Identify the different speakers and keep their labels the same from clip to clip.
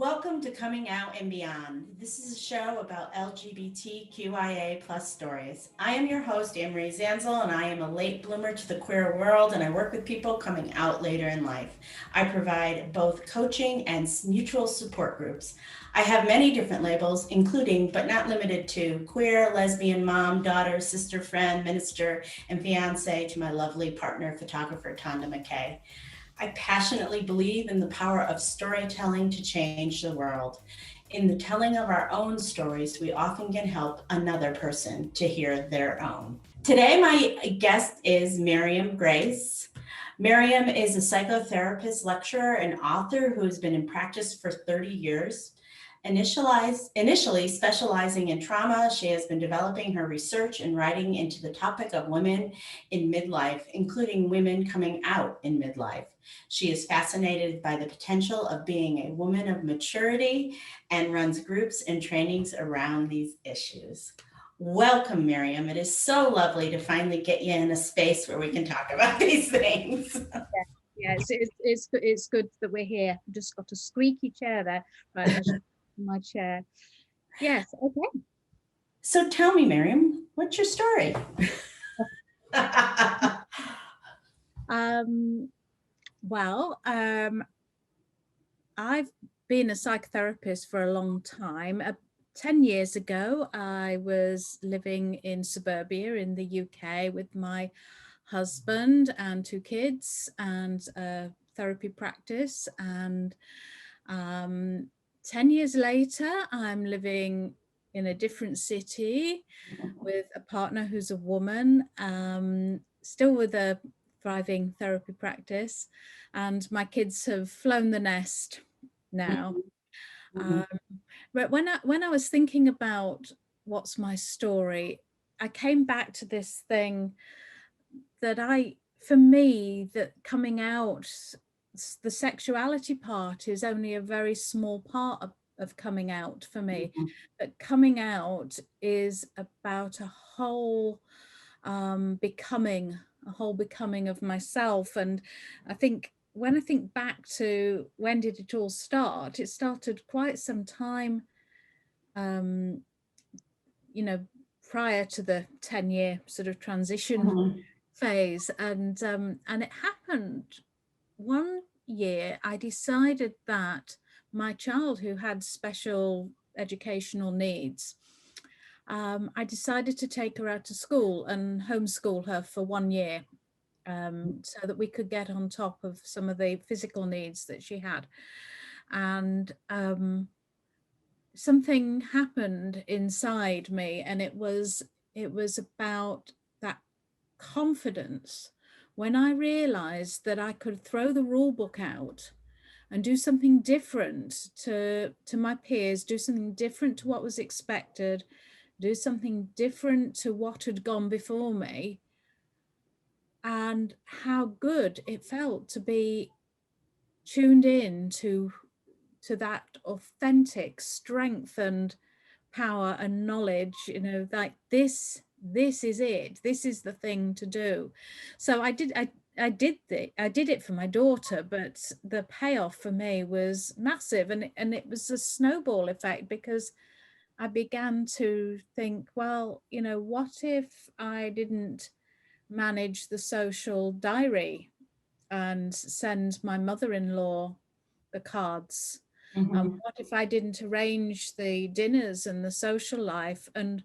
Speaker 1: Welcome to Coming Out and Beyond. This is a show about LGBTQIA plus stories. I am your host, Anne-Marie Zanzel, and I am a late bloomer to the queer world, and I work with people coming out later in life. I provide both coaching and mutual support groups. I have many different labels, including, but not limited to, queer, lesbian, mom, daughter, sister, friend, minister, and fiance to my lovely partner, photographer, Tonda McKay. I passionately believe in the power of storytelling to change the world. In the telling of our own stories, we often can help another person to hear their own. Today, my guest is Miriam Grace. Miriam is a psychotherapist, lecturer, and author who has been in practice for 30 years. Initially specializing in trauma, she has been developing her research and writing into the topic of women in midlife, including women coming out in midlife. She is fascinated by the potential of being a woman of maturity and runs groups and trainings around these issues. Welcome, Miriam. It is so lovely to finally get you in a space where we can talk about these things.
Speaker 2: Yeah, it's good that we're here. I've just got a squeaky chair there. Right, I should my chair. Yes, okay.
Speaker 1: So tell me, Miriam, what's your story?
Speaker 2: Well, I've been a psychotherapist for a long time. 10 years ago, I was living in suburbia in the UK with my husband and 2 kids and a therapy practice. And 10 years later, I'm living in a different city with a partner who's a woman, still with a thriving therapy practice, and my kids have flown the nest now. But when I was thinking about what's my story, I came back to this thing that for me, that coming out, the sexuality part is only a very small part of coming out for me. But coming out is about a whole becoming of myself. And I think when I think back to when did it all start, it started quite some time, prior to the 10-year sort of transition phase. And it happened one year. I decided that my child, who had special educational needs, I decided to take her out to school and homeschool her for 1 year, so that we could get on top of some of the physical needs that she had. And something happened inside me, and it was about that confidence when I realized that I could throw the rule book out and do something different to my peers, do something different to what was expected, do something different to what had gone before me, and how good it felt to be tuned in to that authentic strength and power and knowledge, like this is it, this is the thing to do. So I did it for my daughter, but the payoff for me was massive, and it was a snowball effect, because I began to think, well, what if I didn't manage the social diary and send my mother-in-law the cards? What if I didn't arrange the dinners and the social life? And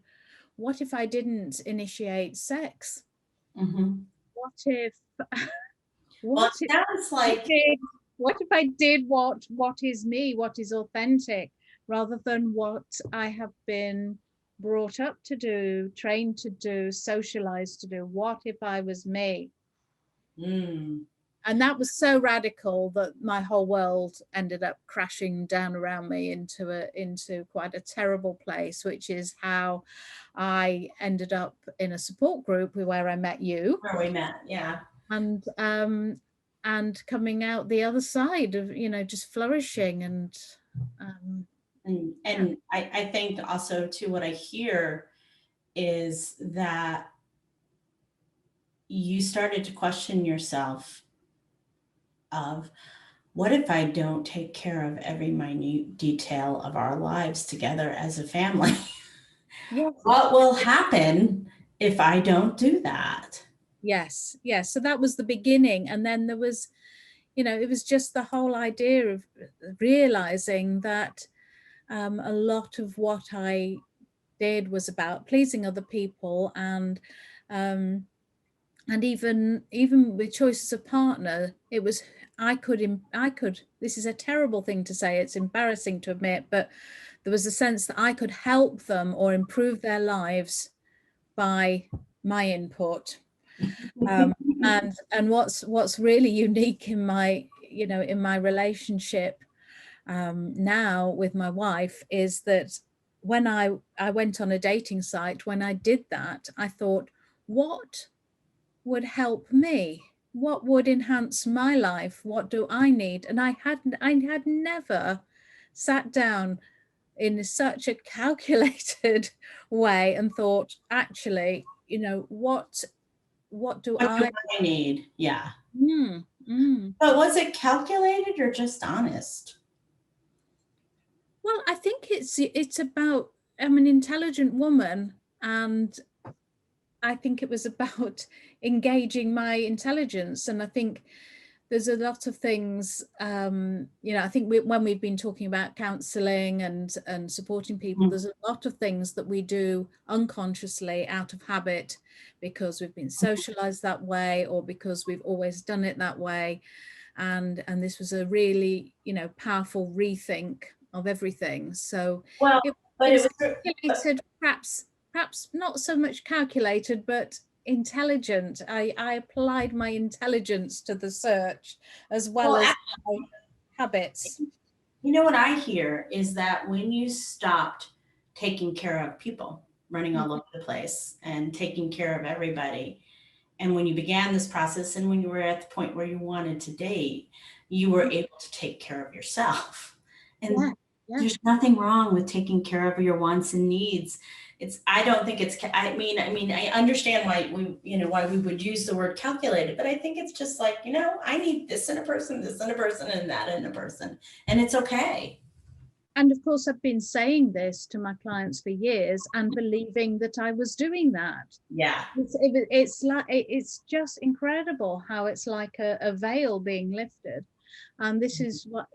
Speaker 2: what if I didn't initiate sex? What if
Speaker 1: Well, it sounds like
Speaker 2: what if I did what is me, what is authentic, rather than what I have been brought up to do, trained to do, socialized to do? What if I was me? And that was so radical that my whole world ended up crashing down around me into quite a terrible place, which is how I ended up in a support group where I met you.
Speaker 1: where we met, yeah.
Speaker 2: And coming out the other side of, just flourishing. And
Speaker 1: I think also too, what I hear is that you started to question yourself of, what if I don't take care of every minute detail of our lives together as a family?
Speaker 2: Yes.
Speaker 1: What will happen if I don't do that?
Speaker 2: Yes. Yes. So that was the beginning. And then there was, it was just the whole idea of realizing that a lot of what I did was about pleasing other people, um, and even with choices of partner, it was I could. This is a terrible thing to say. It's embarrassing to admit, but there was a sense that I could help them or improve their lives by my input. Um, and what's really unique in my in my relationship now with my wife is that when I went on a dating site, when I did that, I thought, what would help me? What would enhance my life? What do I need? And I had never sat down in such a calculated way and thought, actually, what do
Speaker 1: What do
Speaker 2: I
Speaker 1: I need? Yeah.
Speaker 2: mm, mm.
Speaker 1: But was it calculated or just honest?
Speaker 2: Well, I think it's about, I'm an intelligent woman, and I think it was about engaging my intelligence. And I think there's a lot of things, I think when we've been talking about counseling and supporting people,
Speaker 1: Mhm.
Speaker 2: there's a lot of things that we do unconsciously out of habit because we've been socialized that way or because we've always done it that way. And this was a really, powerful rethink of everything. So
Speaker 1: Well,
Speaker 2: it,
Speaker 1: but
Speaker 2: it
Speaker 1: it
Speaker 2: was
Speaker 1: was,
Speaker 2: calculated, perhaps not so much calculated, but intelligent. I applied my intelligence to the search as well
Speaker 1: well,
Speaker 2: as my habits.
Speaker 1: you know what I hear is that when you stopped taking care of people, running all over the place and taking care of everybody, and when you began this process and when you were at the point where you wanted to date, you were able to take care of yourself.
Speaker 2: Yeah,
Speaker 1: And
Speaker 2: yeah.
Speaker 1: there's nothing wrong with taking care of your wants and needs. I don't think it's, I understand why why we would use the word calculated, but I think it's just like, I need this in a person, this in a person, and that in a person. And it's okay.
Speaker 2: And of course, I've been saying this to my clients for years and believing that I was doing that.
Speaker 1: Yeah.
Speaker 2: It's just incredible how it's like a veil being lifted. And this is what,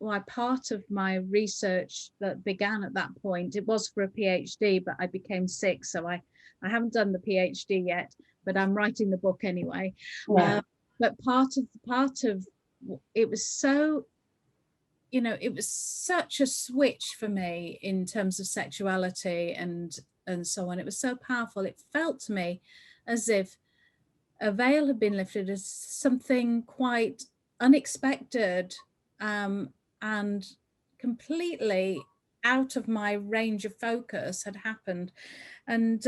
Speaker 2: why part of my research that began at that point, it was for a PhD, but I became sick. So I haven't done the PhD yet, but I'm writing the book anyway.
Speaker 1: Yeah.
Speaker 2: But part of it was so, it was such a switch for me in terms of sexuality and so on. It was so powerful. It felt to me as if a veil had been lifted, as something quite unexpected, and completely out of my range of focus had happened. And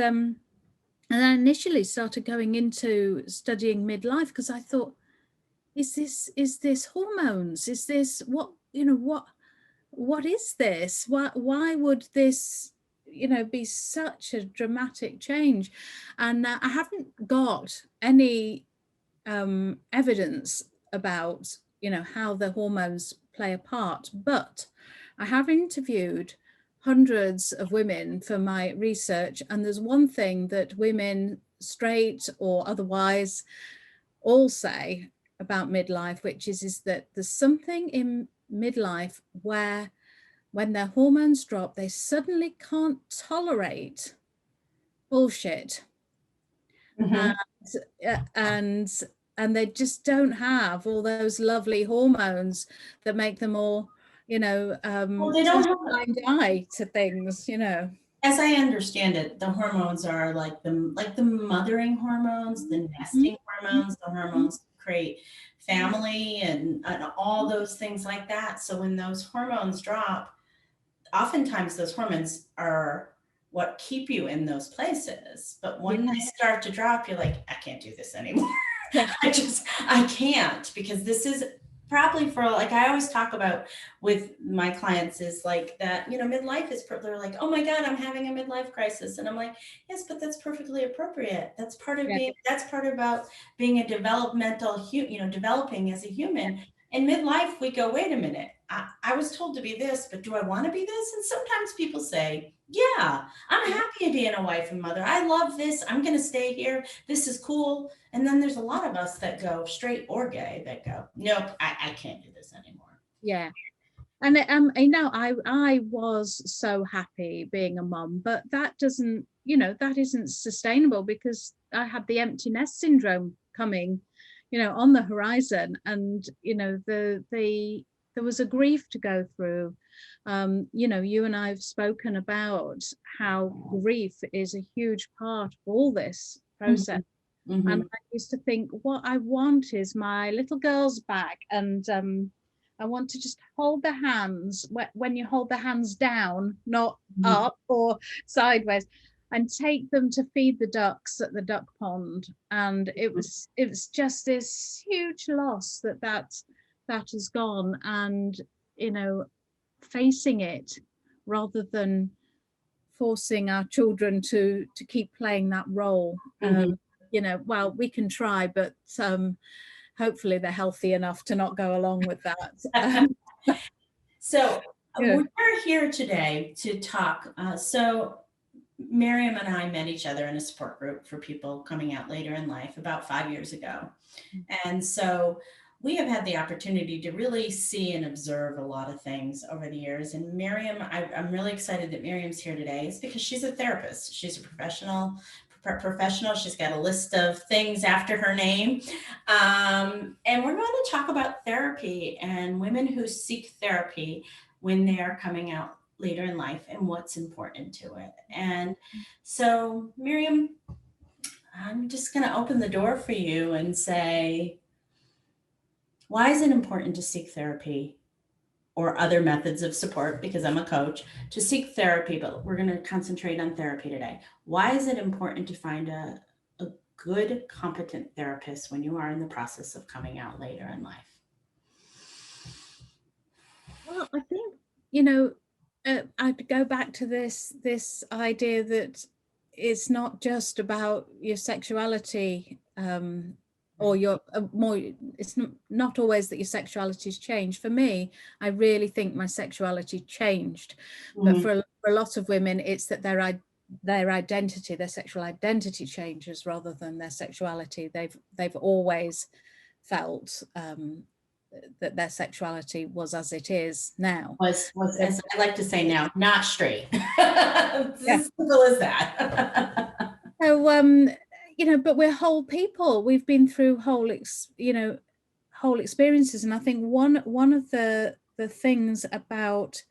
Speaker 2: I initially started going into studying midlife because I thought, is this hormones? Is this what is this? Why would this, be such a dramatic change? And I haven't got any evidence about, how the hormones play a part, but I have interviewed hundreds of women for my research, and there's one thing that women, straight or otherwise, all say about midlife, which is that there's something in midlife where when their hormones drop, they suddenly can't tolerate bullshit.
Speaker 1: Mhm.
Speaker 2: And and and they just don't have all those lovely hormones that make them all,
Speaker 1: Well, they
Speaker 2: turn
Speaker 1: don't
Speaker 2: a
Speaker 1: have,
Speaker 2: blind eye to things.
Speaker 1: as I understand it, the hormones are like the mothering hormones, the nesting hormones, the hormones that create family and all those things like that. So when those hormones drop, oftentimes those hormones are what keep you in those places. But
Speaker 2: Yeah,
Speaker 1: when they start to drop, you're like, I can't do this anymore.
Speaker 2: yeah,
Speaker 1: I can't, because this is probably for, like, I always talk about with my clients is like that, midlife is, they're like, oh my God, I'm having a midlife crisis. And I'm like, yes, but that's perfectly appropriate. That's part of
Speaker 2: yeah,
Speaker 1: being, that's part about being a developmental, developing as a human. in midlife, we go, wait a minute, I was told to be this, but do I want to be this? And sometimes people say, yeah, I'm happy being a wife and mother. I love this. I'm going to stay here. This is cool. And then there's a lot of us that go straight or gay that go, nope, I can't do this anymore.
Speaker 2: Yeah. And you know, I was so happy being a mum, but that doesn't, you know, that isn't sustainable, because I had the empty nest syndrome coming, you know, on the horizon. And you know, there was a grief to go through. You know, you and I have spoken about how grief is a huge part of all this process. And
Speaker 1: Mm-hmm.
Speaker 2: I used to think, what I want is my little girls back. And I want to just hold their hands, when you hold their hands down, not
Speaker 1: Mm-hmm.
Speaker 2: up or sideways, and take them to feed the ducks at the duck pond. And it was just this huge loss that has gone. And you know, facing it rather than forcing our children to keep playing that role.
Speaker 1: Mm-hmm.
Speaker 2: You know, well, we can try, but hopefully they're healthy enough to not go along with that.
Speaker 1: So
Speaker 2: Yeah.
Speaker 1: we're here today to talk. So Miriam and I met each other in a support group for people coming out later in life about 5 years ago. And so we have had the opportunity to really see and observe a lot of things over the years. And Miriam, I'm really excited that Miriam's here today. It's because she's a therapist. She's a professional. She's got a list of things after her name. And we're going to talk about therapy and women who seek therapy when they are coming out later in life and what's important to it. And so, Miriam, I'm just going to open the door for you and say, why is it important to seek therapy or other methods of support? Because I'm a coach, to seek therapy, but we're going to concentrate on therapy today. Why is it important to find a good, competent therapist when you are in the process of coming out later in life?
Speaker 2: Well, I think, you know, I'd go back to this idea that it's not just about your sexuality, or your more. It's not always that your sexuality's changed. For me, I really think my sexuality changed, but
Speaker 1: Mm-hmm.
Speaker 2: for a lot of women, it's that their identity, their sexual identity changes rather than their sexuality. They've always felt that their sexuality was as it is now.
Speaker 1: Was
Speaker 2: So,
Speaker 1: as I like to say now, not straight. It's
Speaker 2: yeah.
Speaker 1: as simple as that.
Speaker 2: So you know, but we're whole people. We've been through whole experiences, and I think one of the things about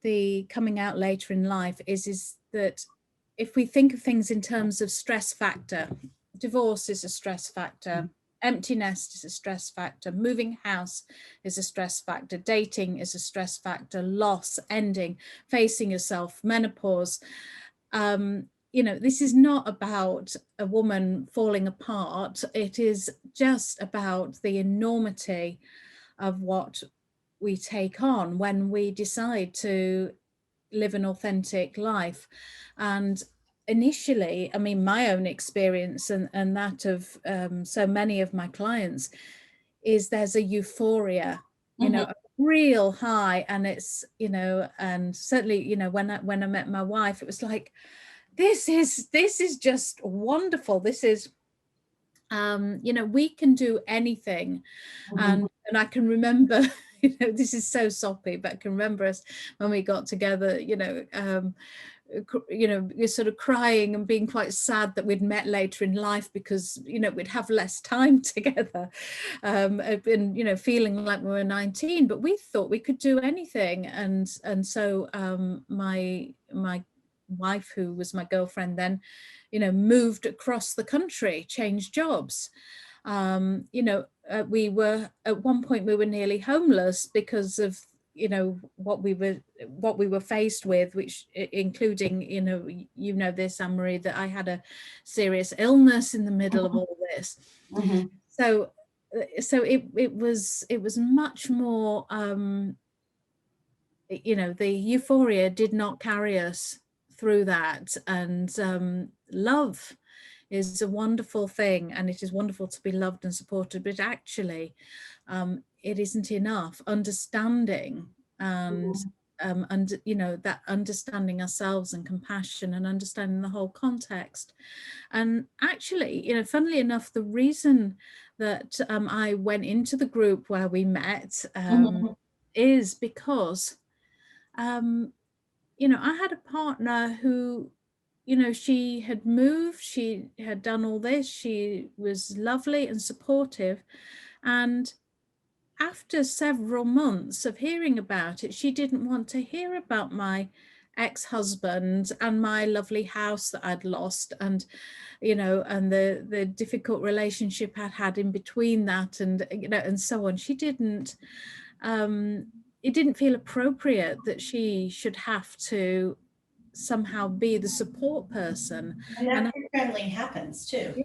Speaker 2: the coming out later in life is that if we think of things in terms of stress factor, divorce is a stress factor, empty nest is a stress factor, moving house is a stress factor, dating is a stress factor, loss, ending, facing yourself, menopause. You know, this is not about a woman falling apart. It is just about the enormity of what we take on when we decide to live an authentic life. And initially, I mean, my own experience and that of so many of my clients is there's a euphoria, you know,
Speaker 1: Mhm.
Speaker 2: a real high. And it's, you know, and certainly, you know, when I met my wife, it was like, this is just wonderful. This is you know, we can do anything.
Speaker 1: Mhm.
Speaker 2: And I can remember, you know, this is so soppy, but I can remember us when we got together, you know, you're sort of crying and being quite sad that we'd met later in life, because you know we'd have less time together, and you know, feeling like we were 19, but we thought we could do anything. And so my wife, who was my girlfriend then, you know, moved across the country, changed jobs. You know, we were at one point we were nearly homeless because of, you know, what we were faced with, which including, you know this, Anne-Marie, that I had a serious illness in the middle of all this.
Speaker 1: Mhm.
Speaker 2: So it was much more, you know, the euphoria did not carry us through that. And love is a wonderful thing, and it is wonderful to be loved and supported, but actually it isn't enough. Understanding and that understanding ourselves and compassion and understanding the whole context. And actually, funnily enough, the reason that I went into the group where we met
Speaker 1: Mhm.
Speaker 2: is because I had a partner who, she had moved, she had done all this, she was lovely and supportive. And after several months of hearing about it, she didn't want to hear about my ex-husband and my lovely house that I'd lost, and and the difficult relationship I'd had in between that, and and so on. She didn't it didn't feel appropriate that she should have to somehow be the support person.
Speaker 1: And
Speaker 2: And
Speaker 1: that frequently happens too.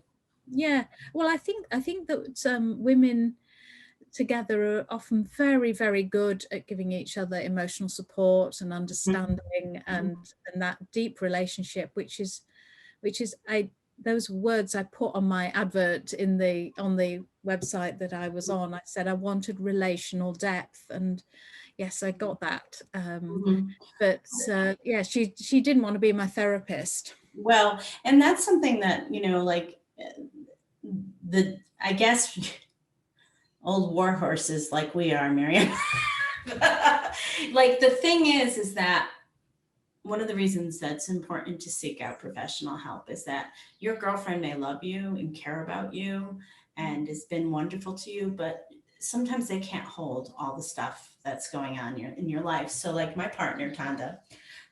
Speaker 2: yeah, well, I think that women together are often very, very good at giving each other emotional support and understanding,
Speaker 1: Mhm.
Speaker 2: and that deep relationship, which is those words I put on my advert on the website that I was on. I said I wanted relational depth, and yes, I got that.
Speaker 1: Mhm.
Speaker 2: But yeah, she didn't want to be my therapist.
Speaker 1: Well, and that's something that, like I guess old war horses like we are, Miriam. Like the thing is that one of the reasons that's important to seek out professional help is that your girlfriend may love you and care about you and has been wonderful to you, but sometimes they can't hold all the stuff that's going on in your life. So, like my partner, Tanda,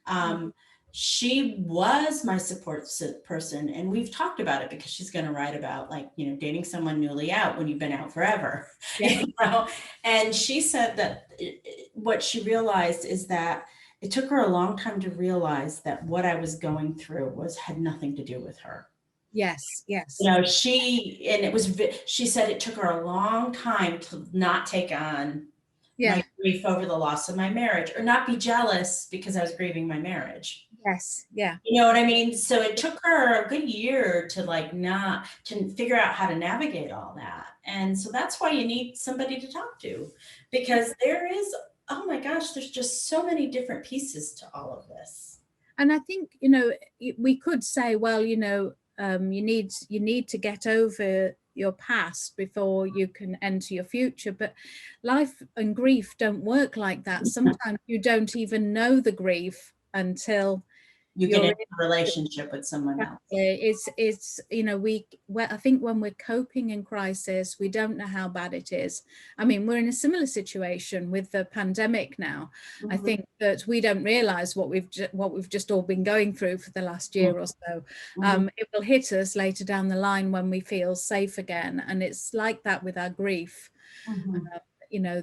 Speaker 1: um, she was my person, and we've talked about it because she's going to write about, like, dating someone newly out when you've been out forever.
Speaker 2: Yeah.
Speaker 1: And she said that what she realized is that it took her a long time to realize that what I was going through had nothing to do with her.
Speaker 2: Yes, yes.
Speaker 1: She said it took her a long time to not take on
Speaker 2: Yeah.
Speaker 1: my grief over the loss of my marriage, or not be jealous because I was grieving my marriage.
Speaker 2: Yes. Yeah.
Speaker 1: You know what I mean? So it took her a good year to, like, not to figure out how to navigate all that. And so that's why you need somebody to talk to, because there is, oh my gosh, there's just so many different pieces to all of this.
Speaker 2: And I think, we could say, well, you need to get over your past before you can enter your future. But life and grief don't work like that. Sometimes you don't even know the grief until
Speaker 1: You get
Speaker 2: you're
Speaker 1: into a relationship with someone else.
Speaker 2: it's I think when we're coping in crisis, we don't know how bad it is. I mean, we're in a similar situation with the pandemic now. I
Speaker 1: Mhm.
Speaker 2: think that we don't realize what we've just all been going through for the last year or so.
Speaker 1: Mhm.
Speaker 2: It will hit us later down the line when we feel safe again, and it's like that with our grief.
Speaker 1: Mhm.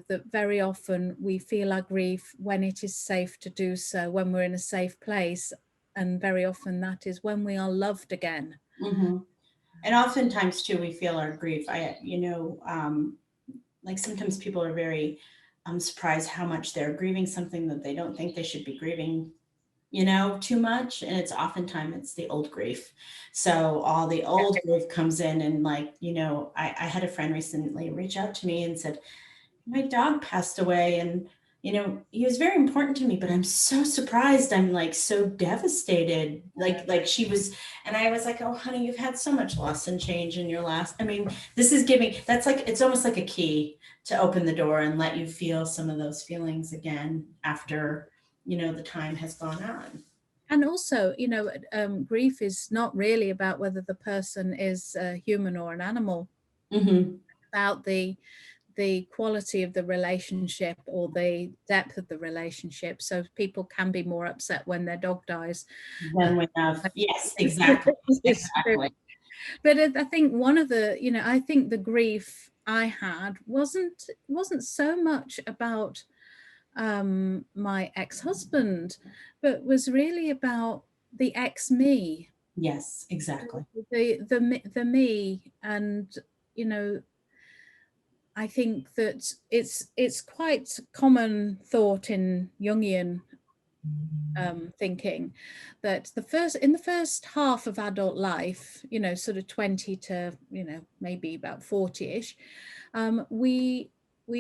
Speaker 2: That very often we feel our grief when it is safe to do so, when we're in a safe place, and very often that is when we are loved again.
Speaker 1: Mhm. And oftentimes too, we feel our grief. Like sometimes people are very surprised how much they're grieving something that they don't think they should be grieving, too much. And it's the old grief. So all the old grief comes in, and, like, I had a friend recently reach out to me and said, my dog passed away, and he was very important to me, but I'm so surprised, I'm, like, so devastated, like she was. And I was like, oh honey, you've had so much loss and change in your last, I mean, this is giving, that's like, it's almost like a key to open the door and let you feel some of those feelings again after the time has gone on.
Speaker 2: And also, grief is not really about whether the person is a human or an animal,
Speaker 1: Mm-hmm.
Speaker 2: about the quality of the relationship or the depth of the relationship. So people can be more upset when their dog dies.
Speaker 1: Then we have, yes, exactly, exactly.
Speaker 2: But I think one of the, I think the grief I had wasn't so much about my ex-husband, but was really about the ex-me,
Speaker 1: Yes, exactly.
Speaker 2: the me. And you know I think that it's quite common thought in Jungian thinking that in the first half of adult life, sort of 20 to, maybe about 40ish, we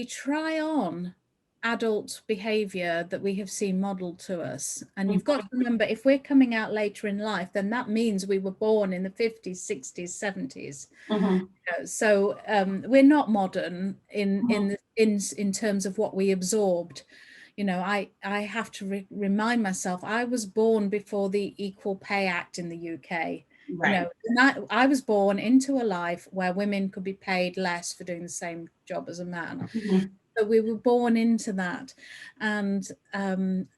Speaker 2: try on adult behavior that we have seen modeled to us. And you've got to remember, if we're coming out later in life, then that means we were born in the 50s, 60s, 70s.
Speaker 1: Mhm.
Speaker 2: So we're not modern in terms of what we absorbed. I have to remind myself, I was born before the Equal Pay Act in the UK.
Speaker 1: Right.
Speaker 2: I was born into a life where women could be paid less for doing the same job as a man.
Speaker 1: Mhm.
Speaker 2: So we were born into that. And I'm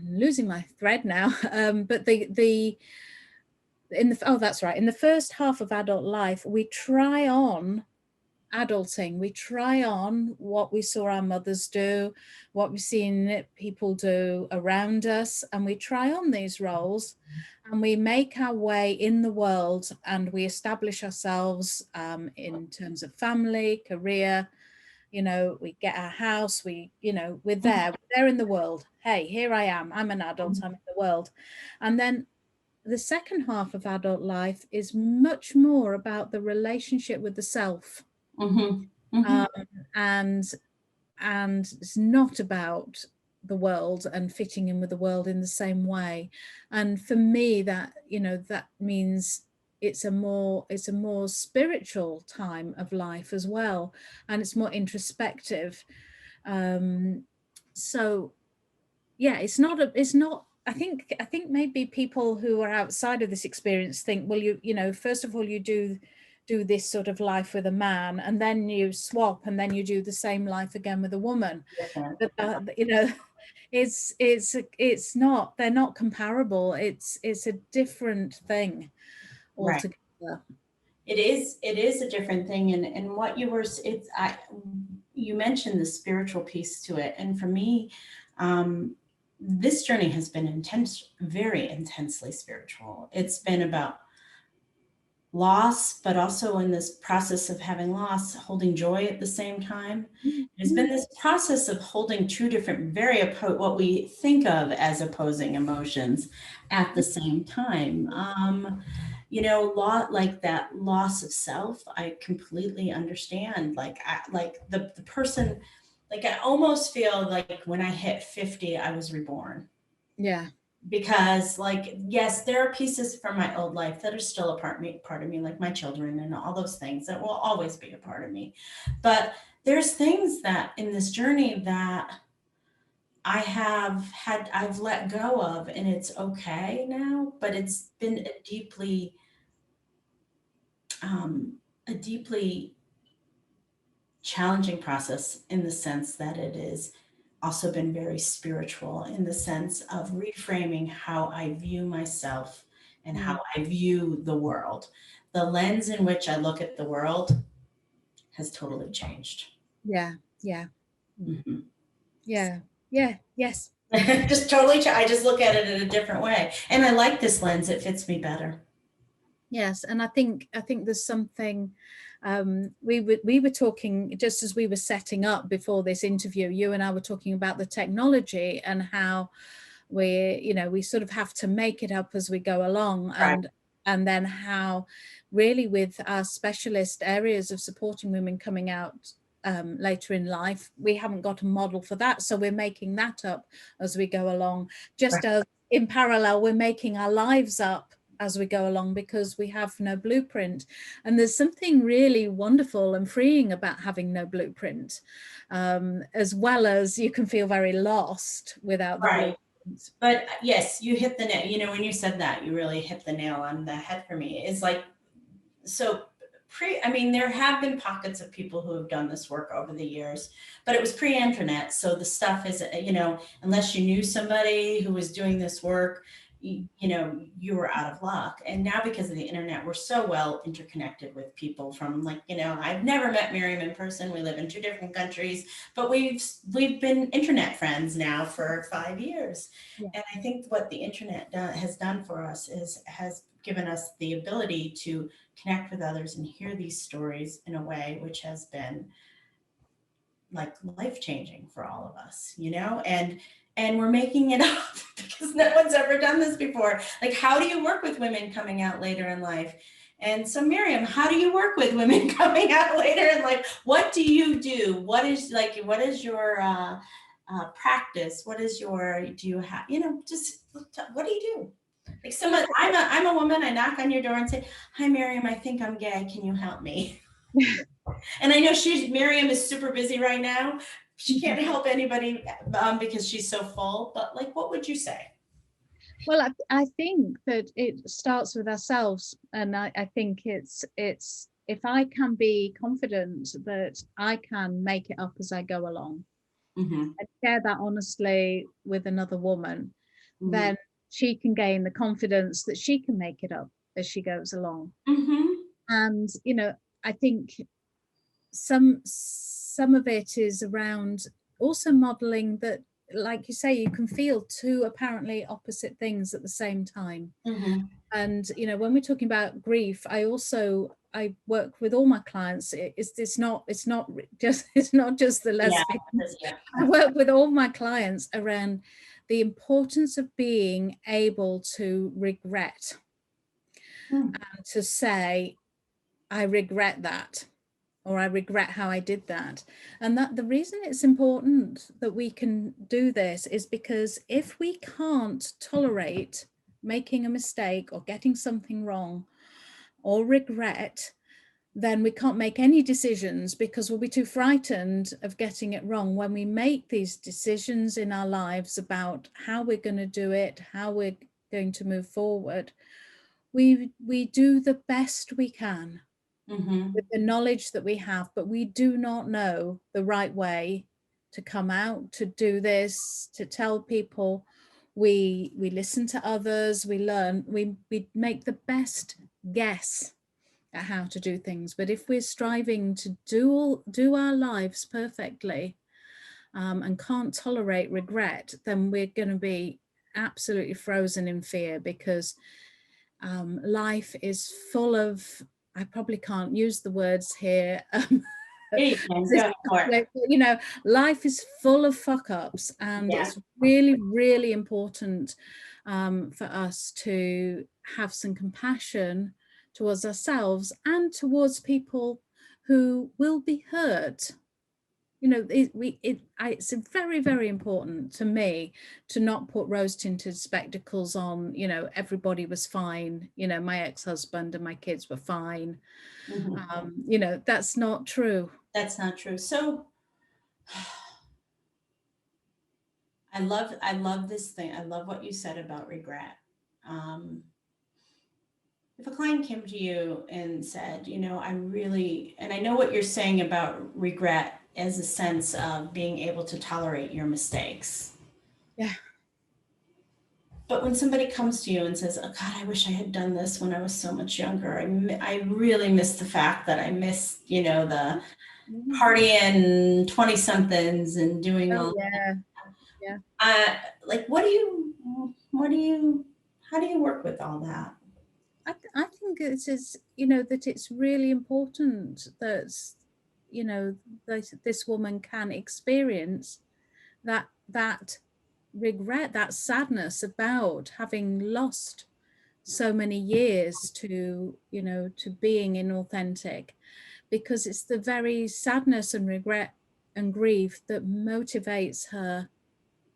Speaker 2: losing my thread now. But that's right. In the first half of adult life, we try on adulting. We try on what we saw our mothers do, what we've seen people do around us, and we try on these roles and we make our way in the world, and we establish ourselves in terms of family, career. We get our house, we're there in the world. Hey, here I am, I'm an adult, I'm in the world. And then the second half of adult life is much more about the relationship with the self.
Speaker 1: Mhm. Mhm.
Speaker 2: um, and it's not about the world and fitting in with the world in the same way. And for me, that means it's a more spiritual time of life as well, and it's more introspective. So yeah, it's not I think maybe people who are outside of this experience think, well, first of all, you do this sort of life with a man, and then you swap, and then you do the same life again with a woman.
Speaker 1: Different.
Speaker 2: But it's not, they're not comparable. It's a different thing
Speaker 1: Right.
Speaker 2: altogether.
Speaker 1: It is a different thing, and what you were it's I you mentioned the spiritual piece to it, and for me, this journey has been intense, very intensely spiritual. It's been about loss, but also in this process of having loss, holding joy at the same time. It has been this process of holding two different, what we think of as opposing emotions at the same time. Like that loss of self, I completely understand. Like the person, like I almost feel like when I hit 50, I was reborn,
Speaker 2: Yeah.
Speaker 1: because like yes, there are pieces from my old life that are still part of me, like my children and all those things that will always be a part of me. But there's things that in this journey that I've let go of, and it's okay now, but it's been a deeply challenging process, in the sense that it is also been very spiritual, in the sense of reframing how I view myself and how
Speaker 2: Mm.
Speaker 1: I view the world. The lens in which I look at the world has totally changed.
Speaker 2: Yeah. Yeah.
Speaker 1: Mhm.
Speaker 2: Yeah. Yeah. Yes.
Speaker 1: Just totally, I just look at it in a different way. And I like this lens, it fits me better.
Speaker 2: Yes, and I think there's something, we were talking just as we were setting up before this interview. You and I were talking about the technology and how we sort of have to make it up as we go along,
Speaker 1: Right,
Speaker 2: and then how really with our specialist areas of supporting women coming out later in life, we haven't got a model for that, so we're making that up as we go along,
Speaker 1: right,
Speaker 2: just as in parallel we're making our lives up as we go along, because we have no blueprint. And there's something really wonderful and freeing about having no blueprint, as well as you can feel very lost without the
Speaker 1: right.
Speaker 2: blueprint.
Speaker 1: But yes, you hit the nail. When you said that, you really hit the nail on the head for me. It's like, so I mean, there have been pockets of people who have done this work over the years, but it was pre-internet. So the stuff is, unless you knew somebody who was doing this work, you were out of luck. And now, because of the internet, we're so well interconnected with people from, like, I've never met Miriam in person. We live in two different countries, but we've been internet friends now for 5 years.
Speaker 2: Yeah.
Speaker 1: And I think what the internet has done for us has given us the ability to connect with others and hear these stories in a way which has been like life-changing for all of us, you know, and we're making it up because no one's ever done this before. Like, how do you work with women coming out later in life? And so, Miriam, how do you work with women coming out later in life? What do you do? What is your practice? What is your, do you have, you know, just what do you do? Like someone, I'm a woman, I knock on your door and say, hi, Miriam, I think I'm gay. Can you help me? And I know Miriam is super busy right now. She can't help anybody because she's so full, but like, what would you say?
Speaker 2: Well, I think that it starts with ourselves, and I think it's if I can be confident that I can make it up as I go along,
Speaker 1: Mm-hmm.
Speaker 2: and share that honestly with another woman,
Speaker 1: Mm-hmm.
Speaker 2: then she can gain the confidence that she can make it up as she goes along.
Speaker 1: Mm-hmm.
Speaker 2: And you know, I think some of it is around also modeling that, like you say, you can feel two apparently opposite things at the same time.
Speaker 1: Mm-hmm.
Speaker 2: And you know, when we're talking about grief, I work with all my clients. It's not just it's not just the lesbians.
Speaker 1: Yeah.
Speaker 2: I work with all my clients around the importance of being able to regret
Speaker 1: Mm.
Speaker 2: and to say, I regret that, or I regret how I did that. And that the reason it's important that we can do this is because if we can't tolerate making a mistake or getting something wrong or regret, then we can't make any decisions because we'll be too frightened of getting it wrong. When we make these decisions in our lives about how we're going to do it, how we're going to move forward, we do the best we can
Speaker 1: Mm-hmm.
Speaker 2: with the knowledge that we have, but we do not know the right way to come out, to do this, to tell people. We listen to others, we learn, we make the best guess at how to do things. But if we're striving to do our lives perfectly, and can't tolerate regret, then we're going to be absolutely frozen in fear, because life is full of, I probably can't use the words here.
Speaker 1: You can go for it.
Speaker 2: You know, life is full of fuck ups, and
Speaker 1: Yeah.
Speaker 2: it's really, really important for us to have some compassion towards ourselves and towards people who will be hurt. You know, it's very, very important to me to not put rose-tinted spectacles on. You know, everybody was fine. You know, my ex-husband and my kids were fine.
Speaker 1: Mm-hmm.
Speaker 2: You know, that's not true.
Speaker 1: That's not true. So I love this thing. I love what you said about regret. Um, if a client came to you and said, you know, I really, and I know what you're saying about regret as a sense of being able to tolerate your mistakes.
Speaker 2: Yeah.
Speaker 1: But when somebody comes to you and says, oh God, I wish I had done this when I was so much younger. I really miss the fact that I missed, you know, the partying 20 somethings and doing
Speaker 2: Oh
Speaker 1: all
Speaker 2: yeah, yeah.
Speaker 1: like how do you work with all that?
Speaker 2: I think it is, you know, that it's really important that, you know, this woman can experience that regret, that sadness about having lost so many years to, you know, to being inauthentic, because it's the very sadness and regret and grief that motivates her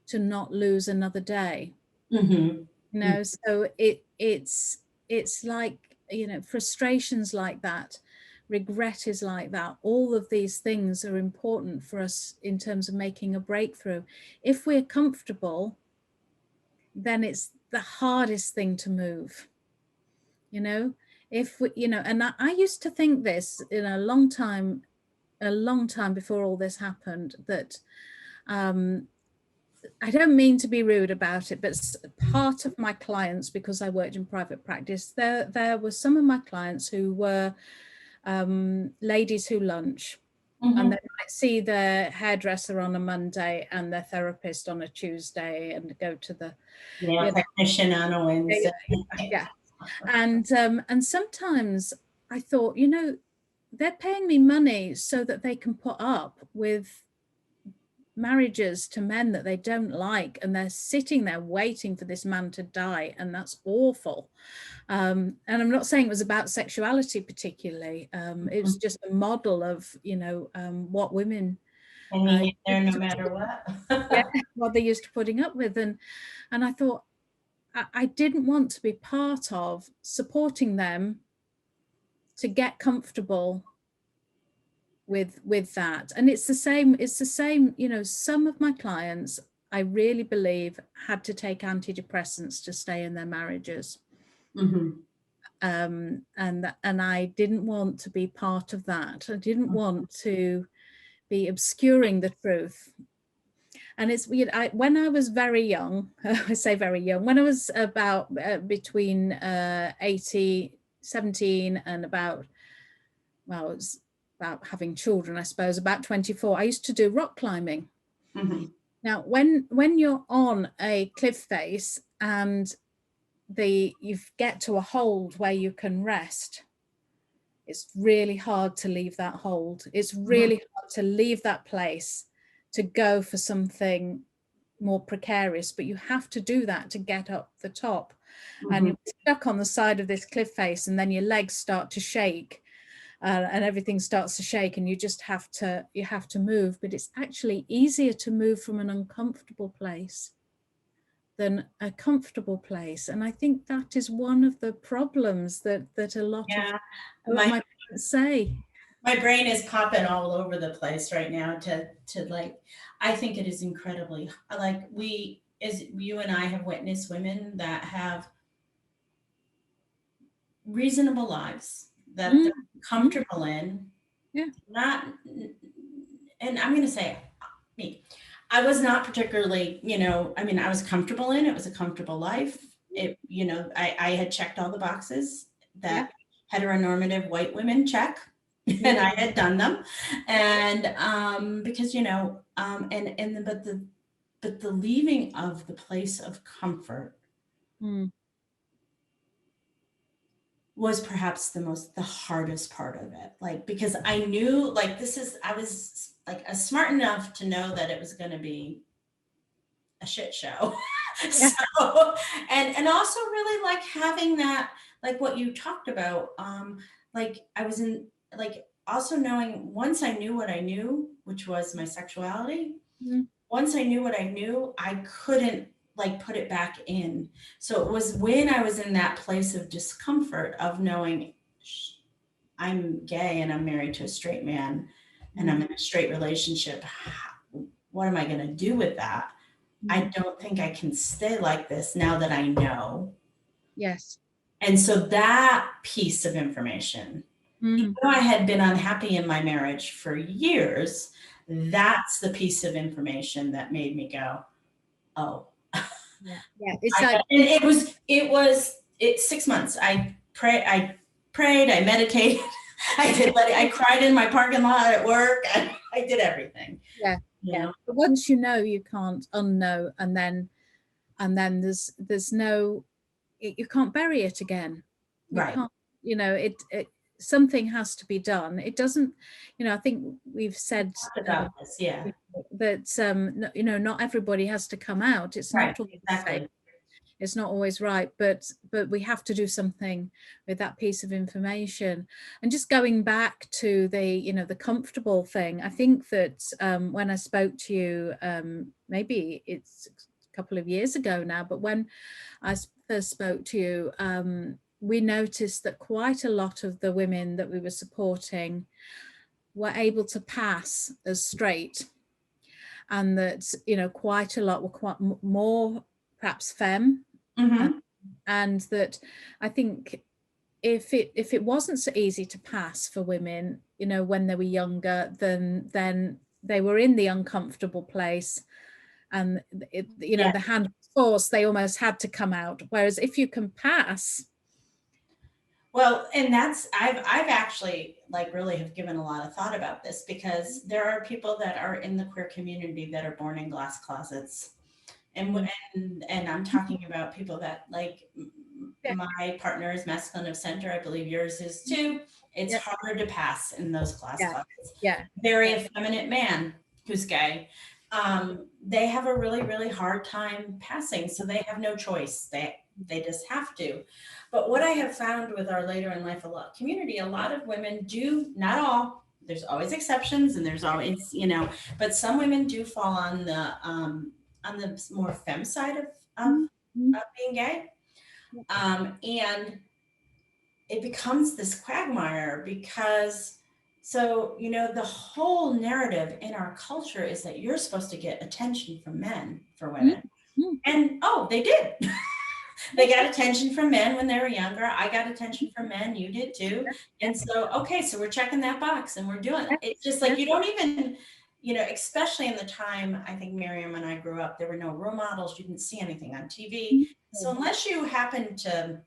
Speaker 2: to not lose another day.
Speaker 1: Mm-hmm.
Speaker 2: You know, so it's like, you know, frustrations like that, regret is like that. All of these things are important for us in terms of making a breakthrough. If we're comfortable, then it's the hardest thing to move, you know. If we, you know, and I used to think this in a long time before all this happened, that I don't mean to be rude about it, but part of my clients, because I worked in private practice, there were some of my clients who were ladies who lunch,
Speaker 1: Mm-hmm.
Speaker 2: and they might see their hairdresser on a Monday and their therapist on a Tuesday, and go to the,
Speaker 1: Yeah,
Speaker 2: you know,
Speaker 1: technician on a Wednesday.
Speaker 2: yeah. And sometimes I thought, you know, they're paying me money so that they can put up with marriages to men that they don't like, and they're sitting there waiting for this man to die, and that's awful. And I'm not saying it was about sexuality particularly. It was just a model of, what women
Speaker 1: Hanging in there
Speaker 2: used
Speaker 1: no
Speaker 2: to
Speaker 1: matter
Speaker 2: put-
Speaker 1: what.
Speaker 2: yeah, what they used to putting up with. And I thought I didn't want to be part of supporting them to get comfortable with that. And it's the same, some of my clients, I really believe, had to take antidepressants to stay in their marriages.
Speaker 1: Mhm.
Speaker 2: And I didn't want to be part of that. I didn't want to be obscuring the truth. And it's weird. When I was very young, I say very young, when I was about between 17 and about, well, it was about having children, I suppose, about 24, I used to do rock climbing.
Speaker 1: Mhm.
Speaker 2: Now, when you're on a cliff face and you get to a hold where you can rest, it's really hard to leave that hold. It's
Speaker 1: Mhm.
Speaker 2: really hard to leave that place to go for something more precarious, but you have to do that to get up the top. And
Speaker 1: Mhm.
Speaker 2: you're stuck on the side of this cliff face, and then your legs start to shake, and everything starts to shake, and you have to move. But it's actually easier to move from an uncomfortable place than a comfortable place. And I think that is one of the problems that a lot of
Speaker 1: Yeah.
Speaker 2: my parents say.
Speaker 1: My brain is popping all over the place right now to like, I think it is incredibly like as you and I have witnessed women that have reasonable lives that
Speaker 2: Mm,
Speaker 1: they're
Speaker 2: mm,
Speaker 1: comfortable in,
Speaker 2: yeah,
Speaker 1: not, and I'm going to say me, I was not particularly, I mean, I was comfortable in it. It was a comfortable life. I had checked all the boxes
Speaker 2: yeah,
Speaker 1: that heteronormative white women check, and
Speaker 2: yeah.
Speaker 1: I had done them. And because, but the leaving of the place of comfort
Speaker 2: Mm,
Speaker 1: was perhaps the hardest part of it. Like, because I knew, like, I was like smart enough to know that it was going to be a shit show.
Speaker 2: yeah.
Speaker 1: So, and also really like having that, like what you talked about, like I was in, like also knowing once I knew what I knew, which was my sexuality,
Speaker 2: Mm,
Speaker 1: once I knew what I knew, I couldn't like put it back in. So it was when I was in that place of discomfort of knowing I'm gay and I'm married to a straight man and I'm
Speaker 2: mm,
Speaker 1: in a straight relationship. What am I going to do with that? I
Speaker 2: mm.
Speaker 1: don't think I can stay like this now that I know.
Speaker 2: Yes.
Speaker 1: And so that piece of information, even
Speaker 2: Mm,
Speaker 1: though I had been unhappy in my marriage for years, that's the piece of information that made me go, oh,
Speaker 2: yeah. Yeah. It's like,
Speaker 1: and it's 6 months. I prayed, I meditated, I cried in my parking lot at work, I did everything,
Speaker 2: yeah,
Speaker 1: you
Speaker 2: yeah.
Speaker 1: know?
Speaker 2: But once you know, you can't unknow, and then there's no, you can't bury it again. You
Speaker 1: Right.
Speaker 2: can't, it something has to be done. It doesn't, I think we've said
Speaker 1: Talked about this. Yeah.
Speaker 2: that not everybody has to come out. It's
Speaker 1: Right.
Speaker 2: not always safe.
Speaker 1: Exactly.
Speaker 2: It's not always right, but we have to do something with that piece of information. And just going back to the comfortable thing, I think that when I spoke to you, maybe it's a couple of years ago now, but when I first spoke to you, we noticed that quite a lot of the women that we were supporting were able to pass as straight, and that quite a lot were quite more perhaps femme,
Speaker 1: Mm-hmm.
Speaker 2: and that I think if it wasn't so easy to pass for women, when they were younger, then they were in the uncomfortable place, and
Speaker 1: Yeah.
Speaker 2: the hand was forced, they almost had to come out. Whereas if you can pass,
Speaker 1: Well, and I've actually like really have given a lot of thought about this because there are people that are in the queer community that are born in glass closets. And
Speaker 2: mm,
Speaker 1: and I'm talking about people that like
Speaker 2: yeah,
Speaker 1: my partner is masculine of center. I believe yours is too. It's
Speaker 2: yeah,
Speaker 1: harder to pass in those glass
Speaker 2: yeah,
Speaker 1: closets.
Speaker 2: yeah,
Speaker 1: Very
Speaker 2: yeah,
Speaker 1: effeminate man who's gay. they have a really, really hard time passing. So they have no choice. They just have to. But what I have found with our later in life community, a lot of women do, not all, there's always exceptions and there's always, but some women do fall on the more femme side
Speaker 2: Mm, mm,
Speaker 1: of being gay.
Speaker 2: yeah,
Speaker 1: And it becomes this quagmire because the whole narrative in our culture is that you're supposed to get attention from men for
Speaker 2: mm,
Speaker 1: women.
Speaker 2: mm,
Speaker 1: And oh, they did. They
Speaker 2: yeah,
Speaker 1: got attention from men when they were younger. I got attention from men. You did too.
Speaker 2: yeah,
Speaker 1: And so, okay, so we're checking that box and we're doing it.
Speaker 2: yeah,
Speaker 1: It's just
Speaker 2: yeah,
Speaker 1: like you don't even, especially in the time I think Miriam and I grew up, there were no role models. You didn't see anything on TV.
Speaker 2: mm,
Speaker 1: So unless you happen to,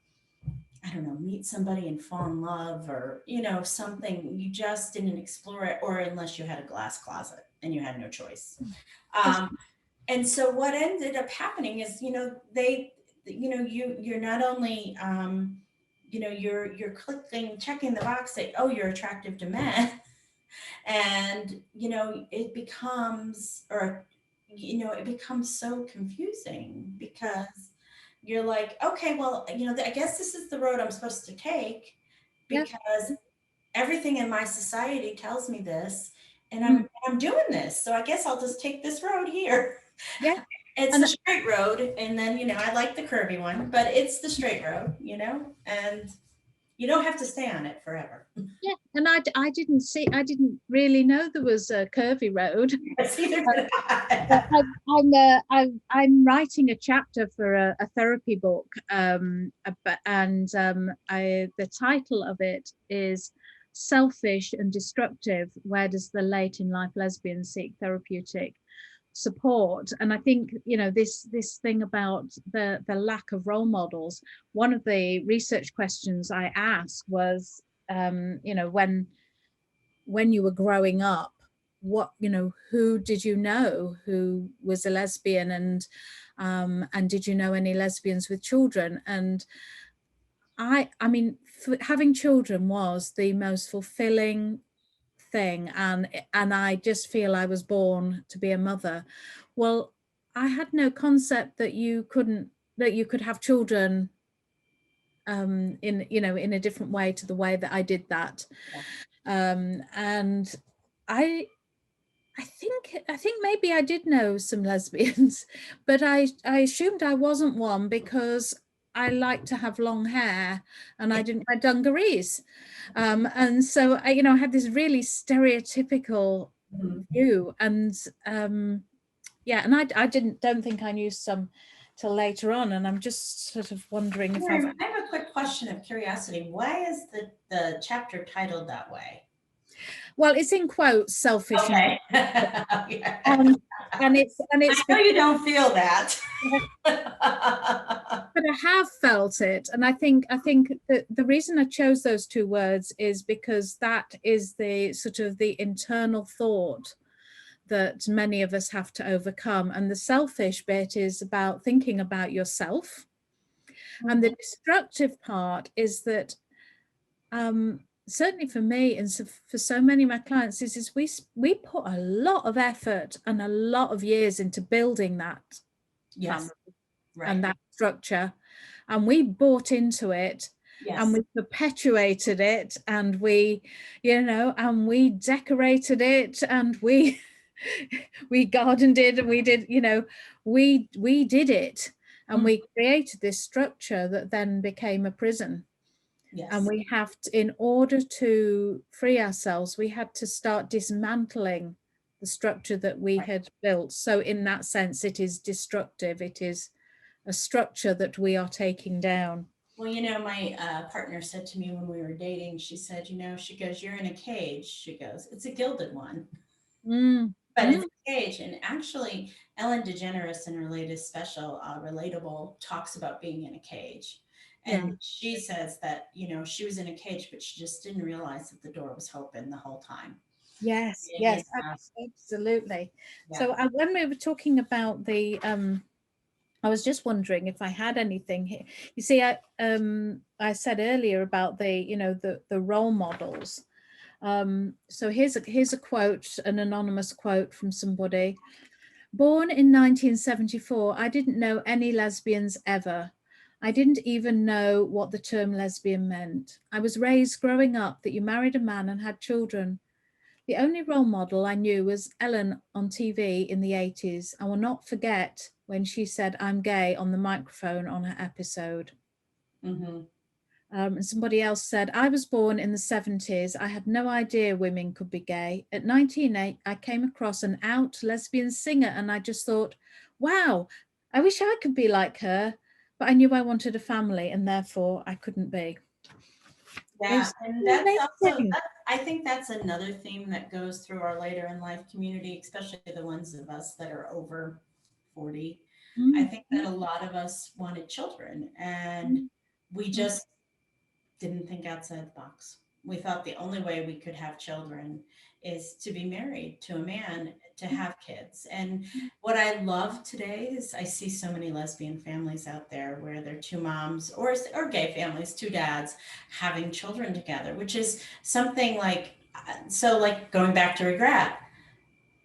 Speaker 1: I don't know, meet somebody and fall in love or, something, you just didn't explore it, or unless you had a glass closet and you had no choice.
Speaker 2: yes,
Speaker 1: Um, and so what ended up happening is, you're not only, you're clicking, checking the box that, oh, you're attractive to men. And, it becomes, it becomes so confusing because you're like, okay, well, I guess this is the road I'm supposed to take
Speaker 2: yeah,
Speaker 1: because everything in my society tells me this, and
Speaker 2: mm,
Speaker 1: I'm doing this. So I guess I'll just take this road here.
Speaker 2: yeah.
Speaker 1: It's
Speaker 2: And
Speaker 1: the straight road, and then I like the curvy one, but it's the straight road, and you don't have to stay on it forever.
Speaker 2: yeah, and I didn't really know there was a curvy road.
Speaker 1: It's either did
Speaker 2: But
Speaker 1: I.
Speaker 2: I'm writing a chapter for a therapy book, and the title of it is "Selfish and Destructive: Where Does the Late in Life Lesbian Seek Therapeutic Support?" And I think this thing about the lack of role models. One of the research questions I asked was, when you were growing up, who did you know who was a lesbian, and did you know any lesbians with children? And I mean, having children was the most fulfilling thing, and I just feel I was born to be a mother. Well, I had no concept that you could have children, in a different way to the way that I did that.
Speaker 1: Yeah.
Speaker 2: And I I think maybe I did know some lesbians, but I assumed I wasn't one because I like to have long hair and I didn't wear dungarees. And so I had this really stereotypical
Speaker 1: Mhm.
Speaker 2: view. And yeah, and I don't think I knew some till later on. And I'm just sort of wondering if I've
Speaker 1: Miriam, I have a quick question of curiosity. Why is the chapter titled that way?
Speaker 2: well, it's in quotes, selfish and
Speaker 1: Okay. Yeah.
Speaker 2: and and
Speaker 1: I
Speaker 2: it's
Speaker 1: know
Speaker 2: because
Speaker 1: you don't feel that.
Speaker 2: but I have felt it, and I think that the reason I chose those two words is because that is the sort of the internal thought that many of us have to overcome, and the selfish bit is about thinking about yourself, and the
Speaker 1: Mhm.
Speaker 2: destructive part is that, certainly for me and so for so many of my clients, is we put a lot of effort and a lot of years into building that
Speaker 1: Yes,
Speaker 2: family and
Speaker 1: right.
Speaker 2: that structure, and we bought into it, and
Speaker 1: Yes,
Speaker 2: we perpetuated it, and we decorated it, and we we gardened it, and we did it, and
Speaker 1: mm,
Speaker 2: we created this structure that then became a prison. And
Speaker 1: yes,
Speaker 2: we have to, in order to free ourselves, we had to start dismantling the structure that we
Speaker 1: right.
Speaker 2: had built. So in that sense, it is destructive. It is a structure that we are taking down.
Speaker 1: Well, my partner said to me when we were dating, she said, she goes, "You're in a cage." She goes, "It's a gilded one,
Speaker 2: Mm,
Speaker 1: but it's
Speaker 2: mm,
Speaker 1: a cage." And actually, Ellen DeGeneres in her latest special, Relatable, talks about being in a cage.
Speaker 2: yeah.
Speaker 1: And she says that, she was in a cage, but she just didn't realize that the door was open the whole time.
Speaker 2: Yes,
Speaker 1: And,
Speaker 2: yes, absolutely.
Speaker 1: yeah.
Speaker 2: So when we were talking about I was just wondering if I had anything here. You see, I said earlier about the role models. So here's a quote, an anonymous quote from somebody. Born in 1974, I didn't know any lesbians ever. I didn't even know what the term lesbian meant. I was raised growing up that you married a man and had children. The only role model I knew was Ellen on TV in the 80s. I will not forget when she said, "I'm gay" on the microphone on her episode.
Speaker 1: Mm-hmm.
Speaker 2: And somebody else said, "I was born in the 70s. I had no idea women could be gay. At 19, I came across an out lesbian singer and I just thought, wow, I wish I could be like her. But I knew I wanted a family and therefore I couldn't be." It
Speaker 1: Yeah,
Speaker 2: was
Speaker 1: and that's also,
Speaker 2: amazing.
Speaker 1: I think that's another theme that goes through our later in life community, especially the ones of us that are over 40. I
Speaker 2: Mm,
Speaker 1: think that a
Speaker 2: mm,
Speaker 1: lot of us wanted children and
Speaker 2: mm,
Speaker 1: we
Speaker 2: mm,
Speaker 1: just didn't think outside the box. We thought the only way we could have children is to be married to a man to have kids. And
Speaker 2: mm.
Speaker 1: what I love today is I see so many lesbian families out there where they're two moms or gay families, two dads having children together, which is something like so like going back to regret.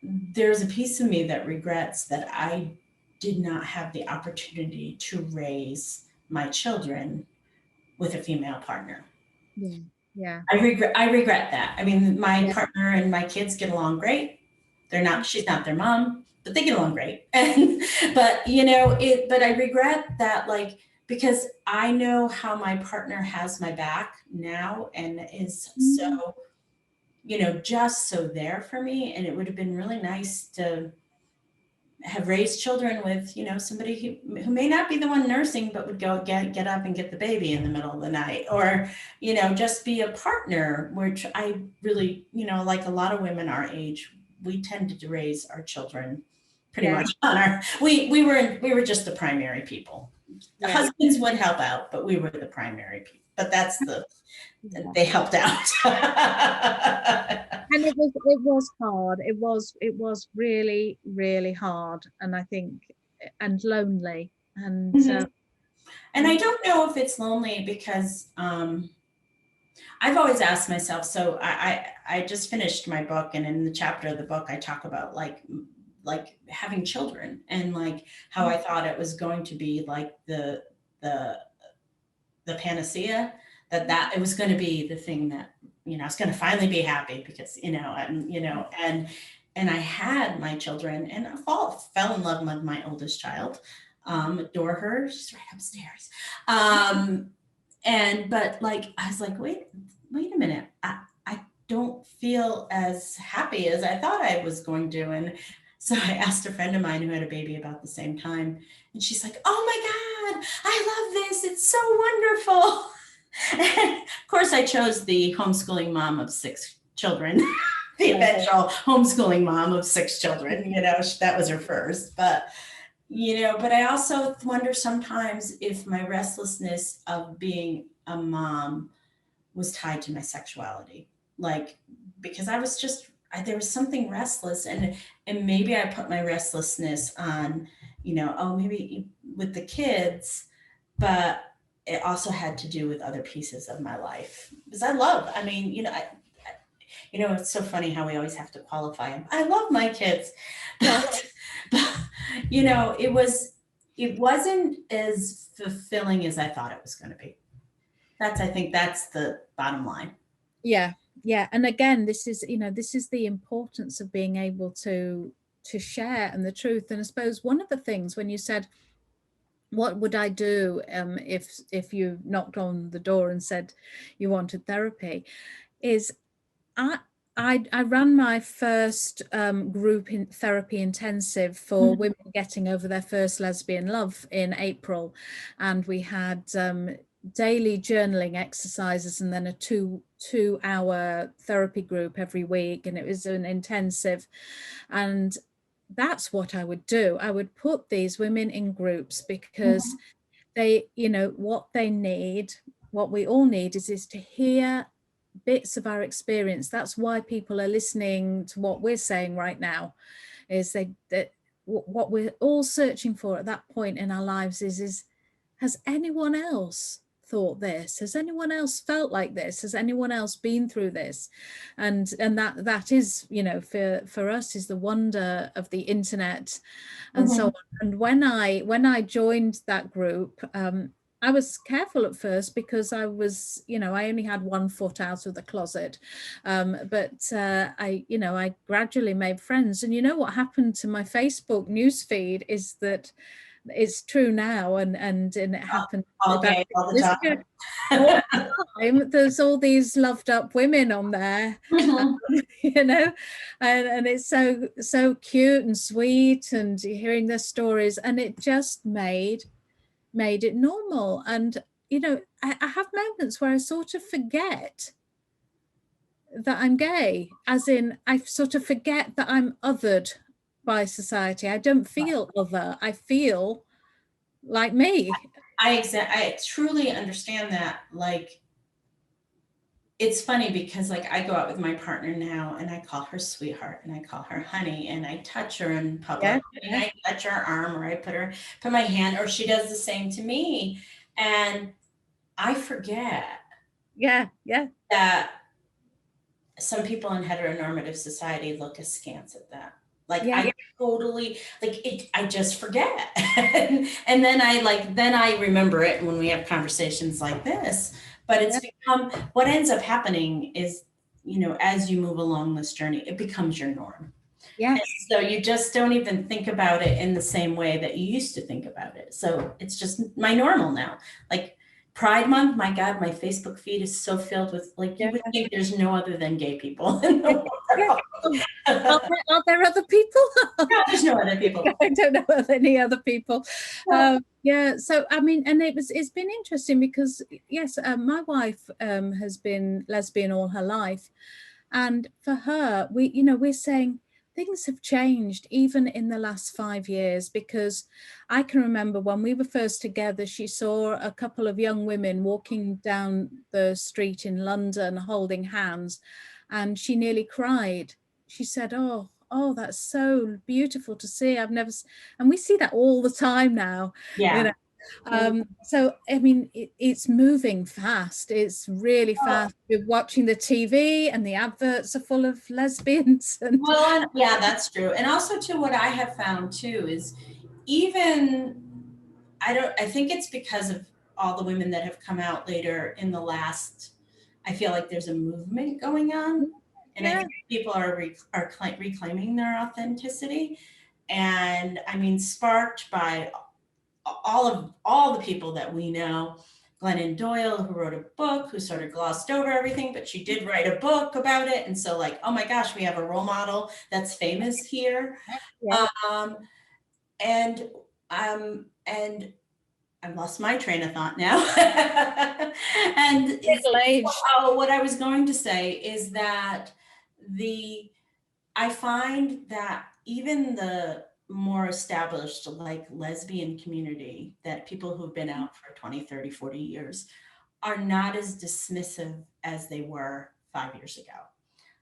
Speaker 1: There's a piece of me that regrets that I did not have the opportunity to raise my children with a female partner.
Speaker 2: Yeah, yeah,
Speaker 1: I regret that. I mean, my
Speaker 2: yeah.
Speaker 1: partner and my kids get along great. They're not
Speaker 2: Mm,
Speaker 1: she's not their mom, but they get along great. And but you know, but I regret that like because I know how my partner has my back now and is
Speaker 2: mm,
Speaker 1: so, you know, just so there for me. And it would have been really nice to have raised children with, you know, somebody who may not be the one nursing, but would go get up and get the baby in the middle of the night, or, you know, just be a partner, which I really, you know, like a lot of women our age, we tended to raise our children pretty
Speaker 2: yeah,
Speaker 1: much on our, we were just the primary people.
Speaker 2: yeah,
Speaker 1: Husbands would help out, but we were the primary people. But that's the,
Speaker 2: yeah.
Speaker 1: they helped out.
Speaker 2: And it was hard. It was really, really hard. And I think, and lonely. And
Speaker 1: And I don't know if it's lonely because I've always asked myself. So I just finished my book, and in the chapter of the book, I talk about like having children and like how I thought it was going to be like the the panacea, that it was going to be the thing that, you know, I was going to finally be happy because, you know, and you know, and I had my children and I fell in love with my oldest child. Adore her. She's right upstairs. Um, and but like I was like, wait a minute. I don't feel as happy as I thought I was going to. And so I asked a friend of mine who had a baby about the same time, and she's like, "Oh my God, I love this. It's so wonderful." And of course, I chose the homeschooling mom of six children, the eventual homeschooling mom of six children. You know, that was her first. But you know, but I also wonder sometimes if my restlessness of being a mom was tied to my sexuality. Like, because I was just, there was something restless, and maybe I put my restlessness on, you know, oh, maybe with the kids, but it also had to do with other pieces of my life. Because I mean, you know, you know, it's so funny how we always have to qualify them. I love my kids,
Speaker 2: yeah,
Speaker 1: but you know, it wasn't as fulfilling as I thought it was going to be. I think that's the bottom line.
Speaker 2: yeah, yeah. And again, this is, this is the importance of being able to share and the truth. And I suppose one of the things when you said, what would I do if you knocked on the door and said you wanted therapy, is I I ran my first group in therapy intensive for women getting over their first lesbian love in April, and we had daily journaling exercises and then a two-hour therapy group every week, and it was an intensive. And that's what I would do. I would put these women in groups because they, what they need, what we all need is to hear bits of our experience. That's why people are listening to what we're saying right now, is that what we're all searching for at that point in our lives is has anyone else thought this? Has anyone else felt like this? Has anyone else been through this? And that is, you know, for us is the wonder of the internet and so on.
Speaker 1: Mhm.
Speaker 2: And when I joined that group, I was careful at first because I was, you know, I only had one foot out of the closet. But I gradually made friends. And you know what happened to my Facebook newsfeed is that it's true now, and it happened
Speaker 1: All
Speaker 2: about
Speaker 1: gay all the
Speaker 2: 6 years ago. All
Speaker 1: time.
Speaker 2: the time, there's all these loved up women on there,
Speaker 1: Mhm.
Speaker 2: you know, and it's so cute and sweet, and hearing their stories, and it just made it normal. And you know, I have moments where I sort of forget that I'm gay, as in I sort of forget that I'm othered by society. I don't feel other, I feel like me.
Speaker 1: I truly understand that. Like, it's funny because like I go out with my partner now and I call her sweetheart and I call her honey and I touch her in
Speaker 2: Yeah,
Speaker 1: public and
Speaker 2: yeah,
Speaker 1: I touch her arm or I put my hand or she does the same to me. And I forget
Speaker 2: yeah, yeah,
Speaker 1: that some people in heteronormative society look askance at that. Like
Speaker 2: yeah,
Speaker 1: I totally like it, I just forget. And then I remember it when we have conversations like this. But it's
Speaker 2: yeah,
Speaker 1: become what ends up happening is, you know, as you move along this journey, it becomes your norm. And
Speaker 2: yes,
Speaker 1: so you just don't even think about it in the same way that you used to think about it. So it's just my normal now. Like Pride Month, my God, my Facebook feed is so filled with like you
Speaker 2: yeah,
Speaker 1: would think there's no other than gay people in the
Speaker 2: yeah, yeah.
Speaker 1: world.
Speaker 2: Oh,
Speaker 1: No,
Speaker 2: are there other people?
Speaker 1: there's no other people.
Speaker 2: I don't know of any other people.
Speaker 1: No.
Speaker 2: Yeah, so I mean, and it's been interesting because yes, my wife has been lesbian all her life, and for her, we're saying things have changed even in the last 5 years, because I can remember when we were first together, she saw a couple of young women walking down the street in London holding hands, and she nearly cried. She said, oh, that's so beautiful to see. And we see that all the time now, you
Speaker 1: Yeah.
Speaker 2: know. So I mean, it's moving fast. It's really fast. We're watching the TV, and the adverts are full of lesbians. And
Speaker 1: Well, and yeah, that's true. And also too, what I have found too is even I think it's because of all the women that have come out later in the last, I feel like there's a movement going on. And I
Speaker 2: yeah,
Speaker 1: think people are reclaiming their authenticity. And I mean, sparked by all the people that we know. Glennon Doyle, who wrote a book, who sort of glossed over everything, but she did write a book about it. And so, like, oh my gosh, we have a role model that's famous here.
Speaker 2: yeah,
Speaker 1: Um, and and I've lost my train of thought now. And
Speaker 2: middle aged.
Speaker 1: what I was going to say is that the I find that even the more established like lesbian community, that people who've been out for 20, 30, 40 years are not as dismissive as they were 5 years ago.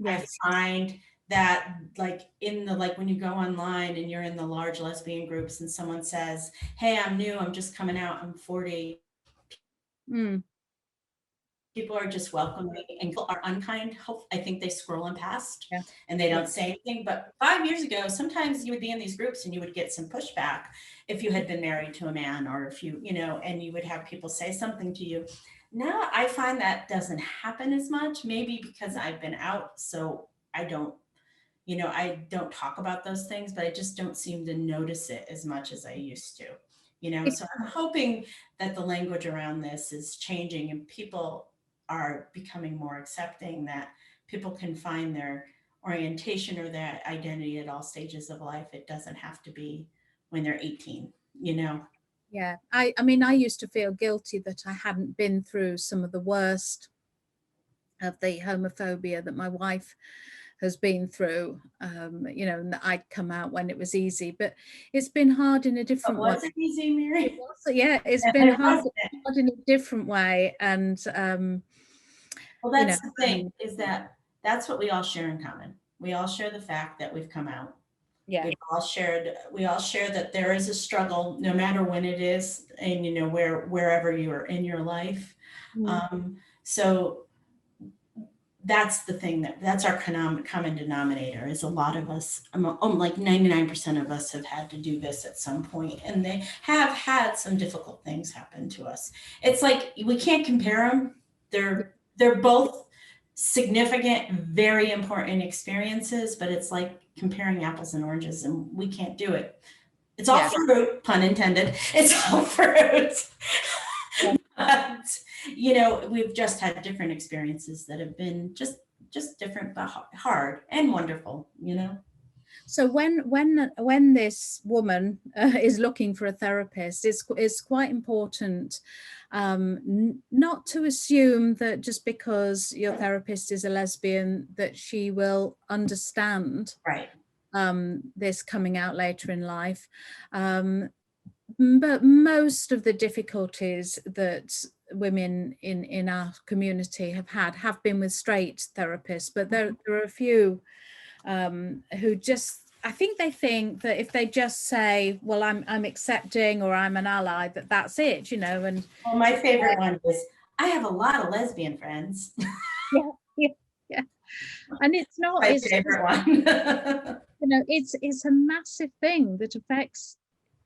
Speaker 1: I
Speaker 2: Yes,
Speaker 1: find that like in the like when you go online and you're in the large lesbian groups and someone says, "Hey, I'm new, I'm just coming out, I'm 40."
Speaker 2: mm,
Speaker 1: People are just welcoming and people are unkind. I think they scroll and past
Speaker 2: yeah,
Speaker 1: and they
Speaker 2: yeah,
Speaker 1: don't say anything. But 5 years ago, sometimes you would be in these groups and you would get some pushback if you had been married to a man or if you know, and you would have people say something to you. Now I find that doesn't happen as much, maybe because I've been out. So I don't, you know, I don't talk about those things, but I just don't seem to notice it as much as I used to, you know.
Speaker 2: it-
Speaker 1: So I'm hoping that the language around this is changing and people are becoming more accepting, that people can find their orientation or their identity at all stages of life. It doesn't have to be when they're 18, you know.
Speaker 2: yeah. I mean, I used to feel guilty that I hadn't been through some of the worst of the homophobia that my wife has been through, and that I'd come out when it was easy, but it's been hard in a
Speaker 1: But
Speaker 2: different way.
Speaker 1: was it easy,
Speaker 2: It
Speaker 1: Mary?
Speaker 2: was, yeah, it's been
Speaker 1: It
Speaker 2: hard,
Speaker 1: wasn't.
Speaker 2: hard in a different way. And,
Speaker 1: Well,
Speaker 2: you know,
Speaker 1: that's the thing is that that's what we all share in common. We all share the fact that we've come out.
Speaker 2: Yeah.
Speaker 1: We all share that there is a struggle, no matter when it is, and wherever you are in your life.
Speaker 2: Mm.
Speaker 1: So that's the thing that's our common denominator is a lot of us, like 99% of us have had to do this at some point, and they have had some difficult things happen to us. It's like we can't compare them. They're both significant, very important experiences, but it's like comparing apples and oranges, and we can't do it. It's all
Speaker 2: Yeah.
Speaker 1: fruit, pun intended. It's all fruit.
Speaker 2: Yeah.
Speaker 1: But we've just had different experiences that have been just different, but hard and wonderful.
Speaker 2: So when this woman is looking for a therapist, it's quite important not to assume that just because your therapist is a lesbian that she will understand
Speaker 1: Right.
Speaker 2: this coming out later in life. But most of the difficulties that women in our community have been with straight therapists, but there are a few who just, I think they think that if they just say, well, I'm accepting or I'm an ally, that's it, and
Speaker 1: Well, my favorite one is I have a lot of lesbian friends.
Speaker 2: yeah, yeah, yeah. And it's not,
Speaker 1: My
Speaker 2: it's
Speaker 1: favorite one.
Speaker 2: it's a massive thing that affects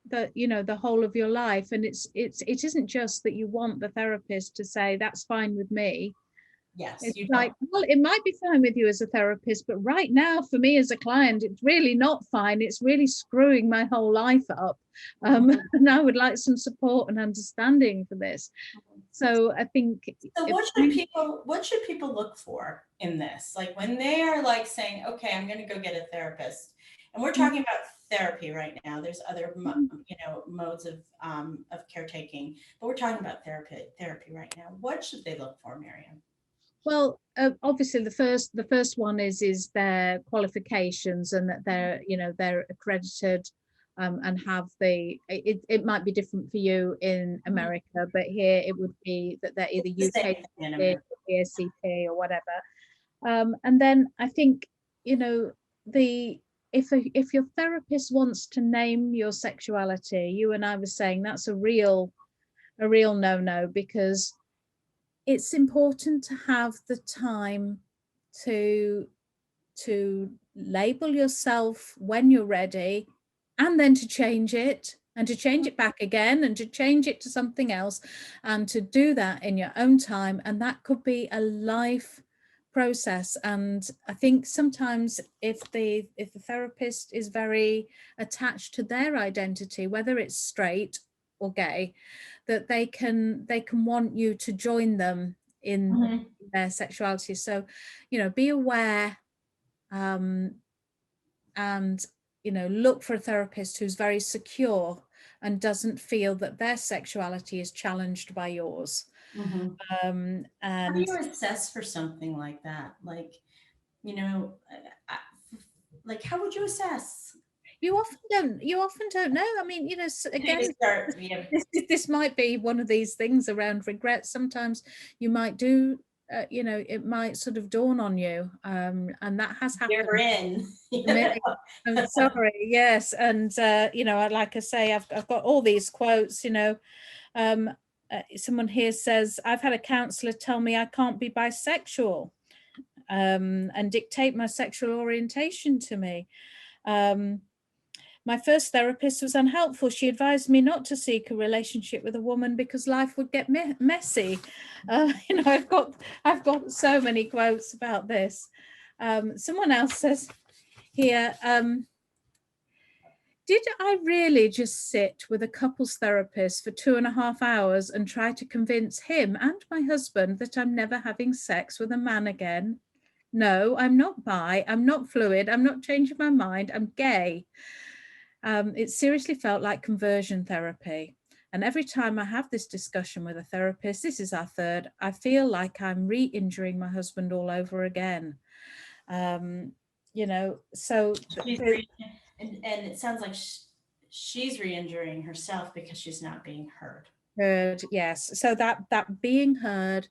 Speaker 2: the whole of your life. And it isn't just that you want the therapist to say that's fine with me.
Speaker 1: Yes,
Speaker 2: It's
Speaker 1: you
Speaker 2: like,
Speaker 1: don't.
Speaker 2: well, it might be fine with you as a therapist, but right now for me as a client, it's really not fine. It's really screwing my whole life up. And I would like some support and understanding for this. So I think
Speaker 1: So what should people look for in this? Like when they are like saying, okay, I'm going to go get a therapist, and we're talking about therapy right now. There's other modes of caretaking, but we're talking about therapy right now. What should they look for, Miriam?
Speaker 2: well, obviously the first one is their qualifications and that they're accredited and have it might be different for you in America, but here it would be that they're either
Speaker 1: The same
Speaker 2: UK
Speaker 1: thing in
Speaker 2: or
Speaker 1: America.
Speaker 2: ACP or whatever. And then I think the if your therapist wants to name your sexuality, you and I were saying that's a real no because it's important to have the time to label yourself when you're ready, and then to change it and to change it back again and to change it to something else, and to do that in your own time. And that could be a life process. And I think sometimes if the therapist is very attached to their identity, whether it's straight or gay, that they can want you to join them in their sexuality. So be aware, um, and look for a therapist who's very secure and doesn't feel that their sexuality is challenged by yours.
Speaker 1: How do
Speaker 2: And
Speaker 1: you assess for something like that? You know, I, like how would you assess?
Speaker 2: you often don't know. I mean,
Speaker 1: You
Speaker 2: again,
Speaker 1: just start. Yeah,
Speaker 2: this might be one of these things around regret. Sometimes you might do, it might sort of dawn on you, and that has
Speaker 1: you're
Speaker 2: happened
Speaker 1: in.
Speaker 2: to me. I'm sorry, yes. And like I say, I've got all these quotes. Um, Someone here says, I've had a counselor tell me I can't be bisexual, and dictate my sexual orientation to me. My first therapist was unhelpful. She advised me not to seek a relationship with a woman because life would get messy. I've got so many quotes about this. Someone else says here, did I really just sit with a couples therapist for 2.5 hours and try to convince him and my husband that I'm never having sex with a man again? No, I'm not bi, I'm not fluid, I'm not changing my mind, I'm gay. It seriously felt like conversion therapy. And every time I have this discussion with a therapist, this is our third, I feel like I'm re-injuring my husband all over again. So
Speaker 1: and it sounds like she's re-injuring herself because she's not being heard.
Speaker 2: heard, yes. So that being heard,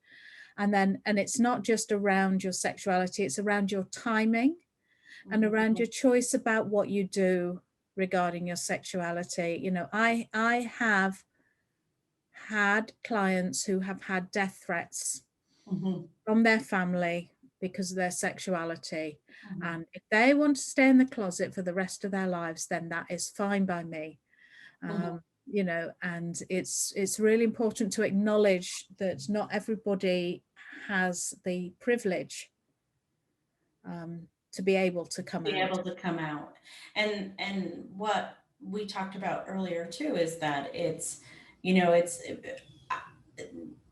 Speaker 2: and it's not just around your sexuality, it's around your timing. and
Speaker 1: Mhm.
Speaker 2: around your choice about what you do regarding your sexuality. You know, I have had clients who have had death threats
Speaker 1: Mhm.
Speaker 2: from their family because of their sexuality.
Speaker 1: Mhm.
Speaker 2: And if they want to stay in the closet for the rest of their lives, then that is fine by me.
Speaker 1: Mhm.
Speaker 2: You know, and it's really important to acknowledge that not everybody has the privilege to be able to come
Speaker 1: Be
Speaker 2: out.
Speaker 1: able to come out. And what we talked about earlier too is that it's, it's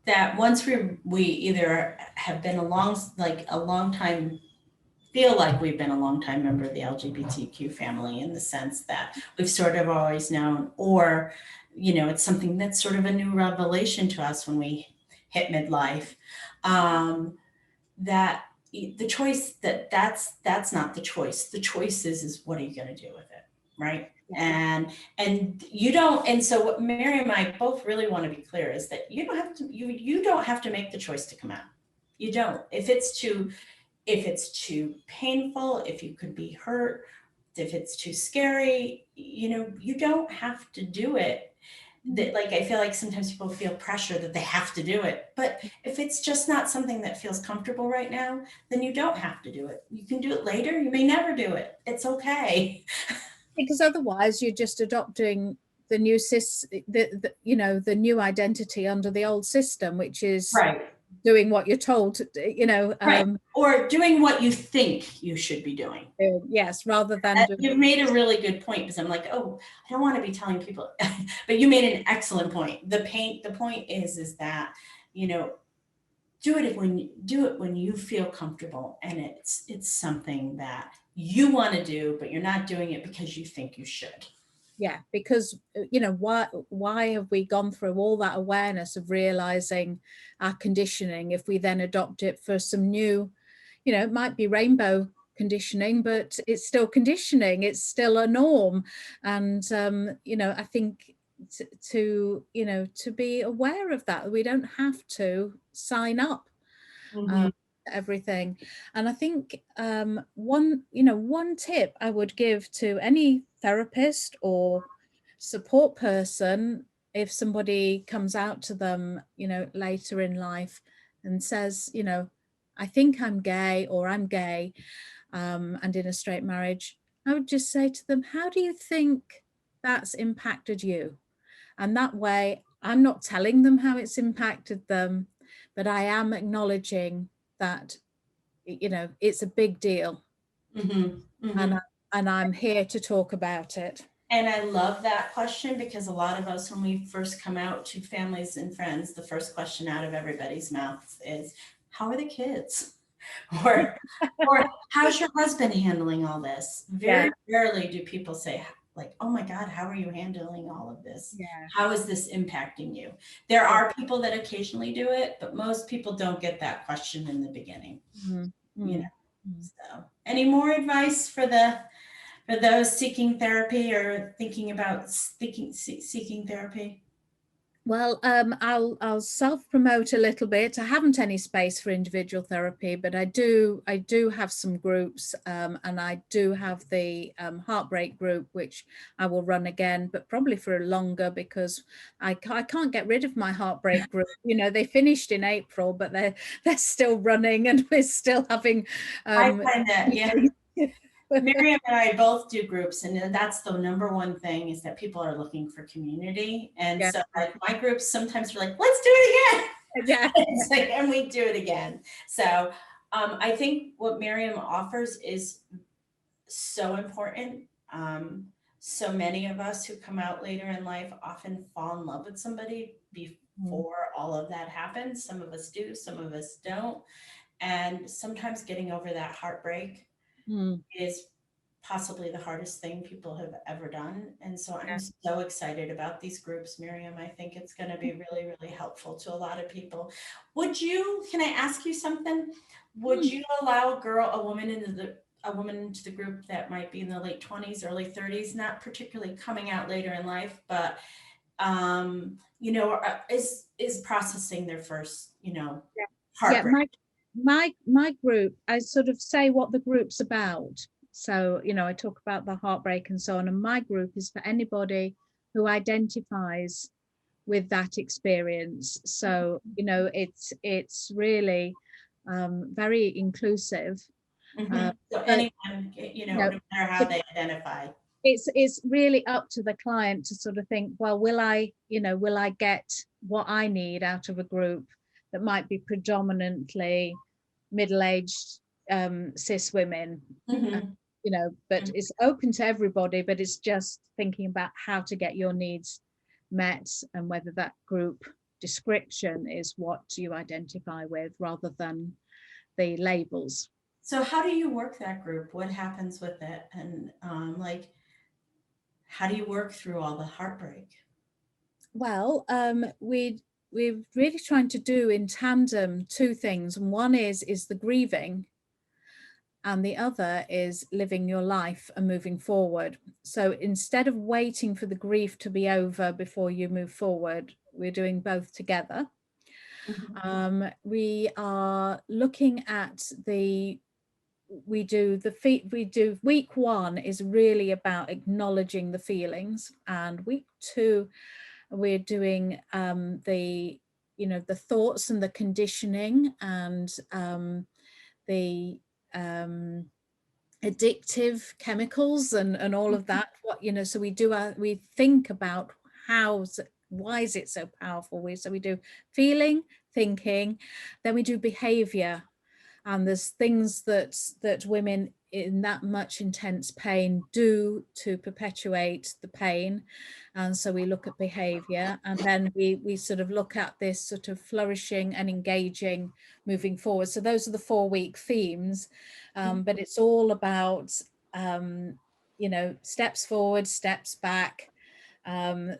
Speaker 1: that once we either have been a long time, feel like we've been a long time member of the LGBTQ family in the sense that we've sort of always known, or, it's something that's sort of a new revelation to us when we hit midlife. That the choice that's not the choice. The choice is what are you going to do with it, right?
Speaker 2: Yeah.
Speaker 1: And you don't. And so what Mary and I both really want to be clear is that you don't have to make the choice to come out. You don't. If it's too painful, if you could be hurt, if it's too scary, you don't have to do it. That, like, I feel like sometimes people feel pressure that they have to do it. But if it's just not something that feels comfortable right now, then you don't have to do it. You can do it later. You may never do it. It's okay.
Speaker 2: Because otherwise you're just adopting the new the new identity under the old system, which is
Speaker 1: Right.
Speaker 2: doing what you're told to,
Speaker 1: Right. Or doing what you think you should be doing.
Speaker 2: yes, rather than doing.
Speaker 1: You've made a really good point because I'm like, oh, I don't want to be telling people, but you made an excellent point. The point is that, you know, do it when you feel comfortable and it's something that you want to do, but you're not doing it because you think you should.
Speaker 2: Yeah, because why have we gone through all that awareness of realizing our conditioning if we then adopt it for some new, it might be rainbow conditioning, but it's still conditioning, it's still a norm. And I think to be aware of that, we don't have to sign up
Speaker 1: Mm-hmm.
Speaker 2: everything. And I think one tip I would give to any therapist or support person, if somebody comes out to them later in life and says, I think I'm gay or I'm gay, and in a straight marriage, I would just say to them, how do you think that's impacted you? And that way I'm not telling them how it's impacted them, but I am acknowledging that it's a big deal.
Speaker 1: Mm-hmm. Mm-hmm.
Speaker 2: And I'm here to talk about it.
Speaker 1: And I love that question because a lot of us, when we first come out to families and friends, the first question out of everybody's mouths is, how are the kids? Or, or how's your husband handling all this?
Speaker 2: Yeah,
Speaker 1: Very rarely do people say, like, oh my God, how are you handling all of this?
Speaker 2: yeah.
Speaker 1: How is this impacting you? There are people that occasionally do it, but most people don't get that question in the beginning.
Speaker 2: Mm,
Speaker 1: You know,
Speaker 2: mm, mm.
Speaker 1: so any more advice for those seeking therapy or thinking about seeking therapy?
Speaker 2: Well, I'll self promote a little bit. I haven't any space for individual therapy, but I do have some groups, and I do have the heartbreak group, which I will run again, but probably for longer because I can't get rid of my heartbreak group. They finished in April, but they're still running, and we're still having.
Speaker 1: I find that, yeah. Miriam and I both do groups, and that's the number one thing is that people are looking for community. And
Speaker 2: Yeah,
Speaker 1: so, like, my groups sometimes are like, let's do it again.
Speaker 2: yeah,
Speaker 1: It's like, and we do it again. So, I think what Miriam offers is so important. So many of us who come out later in life often fall in love with somebody
Speaker 2: mm,
Speaker 1: before all of that happens. Some of us do, some of us don't. And sometimes getting over that heartbreak
Speaker 2: mm,
Speaker 1: is possibly the hardest thing people have ever done. And so I'm
Speaker 2: yeah.
Speaker 1: so excited about these groups, Miriam. I think it's going to be really, really helpful to a lot of people. Can I ask you something? Would
Speaker 2: Mm.
Speaker 1: you allow a woman into the group that might be in the late 20s, early 30s, not particularly coming out later in life, but is processing their first,
Speaker 2: Yeah, yeah.
Speaker 1: heartbreak?
Speaker 2: My group, I sort of say what the group's about. So, I talk about the heartbreak and so on. And my group is for anybody who identifies with that experience. So, it's really very inclusive.
Speaker 1: So
Speaker 2: It,
Speaker 1: anyone,
Speaker 2: you know,
Speaker 1: no matter how
Speaker 2: it,
Speaker 1: they identify.
Speaker 2: it's really up to the client to sort of think, well, will I get what I need out of a group that might be predominantly middle-aged cis women, uh,
Speaker 1: Mhm.
Speaker 2: but it's open to everybody, but it's just thinking about how to get your needs met and whether that group description is what you identify with rather than the labels.
Speaker 1: So how do you work that group? What happens with it? And like, how do you work through all the heartbreak?
Speaker 2: Well, we're really trying to do in tandem two things. And one is the grieving, and the other is living your life and moving forward. So instead of waiting for the grief to be over before you move forward, we're doing both together. We are looking at we do week one is really about acknowledging the feelings, and week two we're doing the thoughts and the conditioning and the addictive chemicals and all of that. So we think about why is it so powerful. We do feeling, thinking, then we do behavior. And there's things that women in that much intense pain do to perpetuate the pain. And so we look at behavior, and then we sort of look at this sort of flourishing and engaging moving forward. So those are the 4-week themes, but it's all about steps forward, steps back,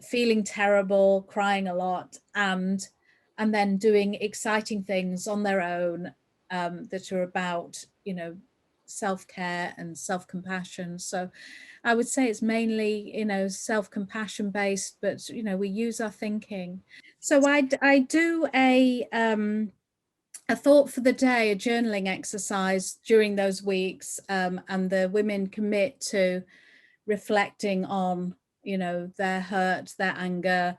Speaker 2: feeling terrible, crying a lot, and then doing exciting things on their own, that are about self-care and self-compassion. So I would say it's mainly self-compassion based, but we use our thinking. So I do a thought for the day, a journaling exercise during those weeks, and the women commit to reflecting on their hurt, their anger,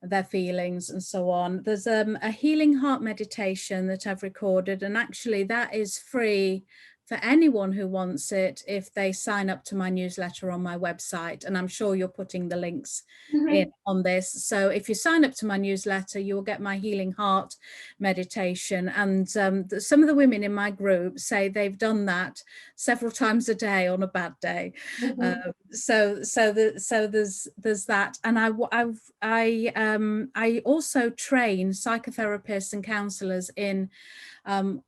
Speaker 2: their feelings, and so on. There's a healing heart meditation that I've recorded, and actually that is free for anyone who wants it if they sign up to my newsletter on my website, and I'm sure you're putting the links in on this. So if you sign up to my newsletter, you'll get my healing heart meditation. And some of the women in my group say they've done that several times a day on a bad day. So there's that. And I also train psychotherapists and counselors in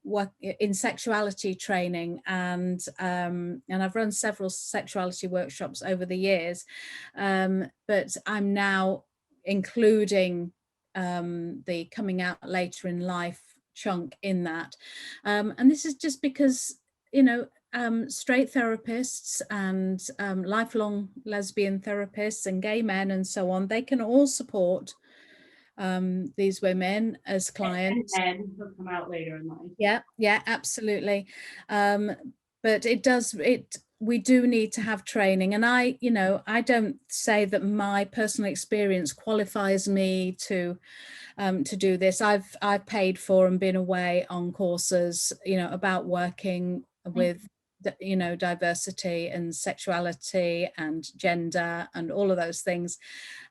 Speaker 2: work in sexuality training, and I've run several sexuality workshops over the years, but I'm now including the coming out later in life chunk in that, and this is just because straight therapists and lifelong lesbian therapists and gay men and so on, they can all support these women as clients.
Speaker 1: And he'll come out later in life.
Speaker 2: Yeah, absolutely. But we do need to have training, and I don't say that my personal experience qualifies me to do this. I've paid for and been away on courses about working with diversity and sexuality and gender and all of those things,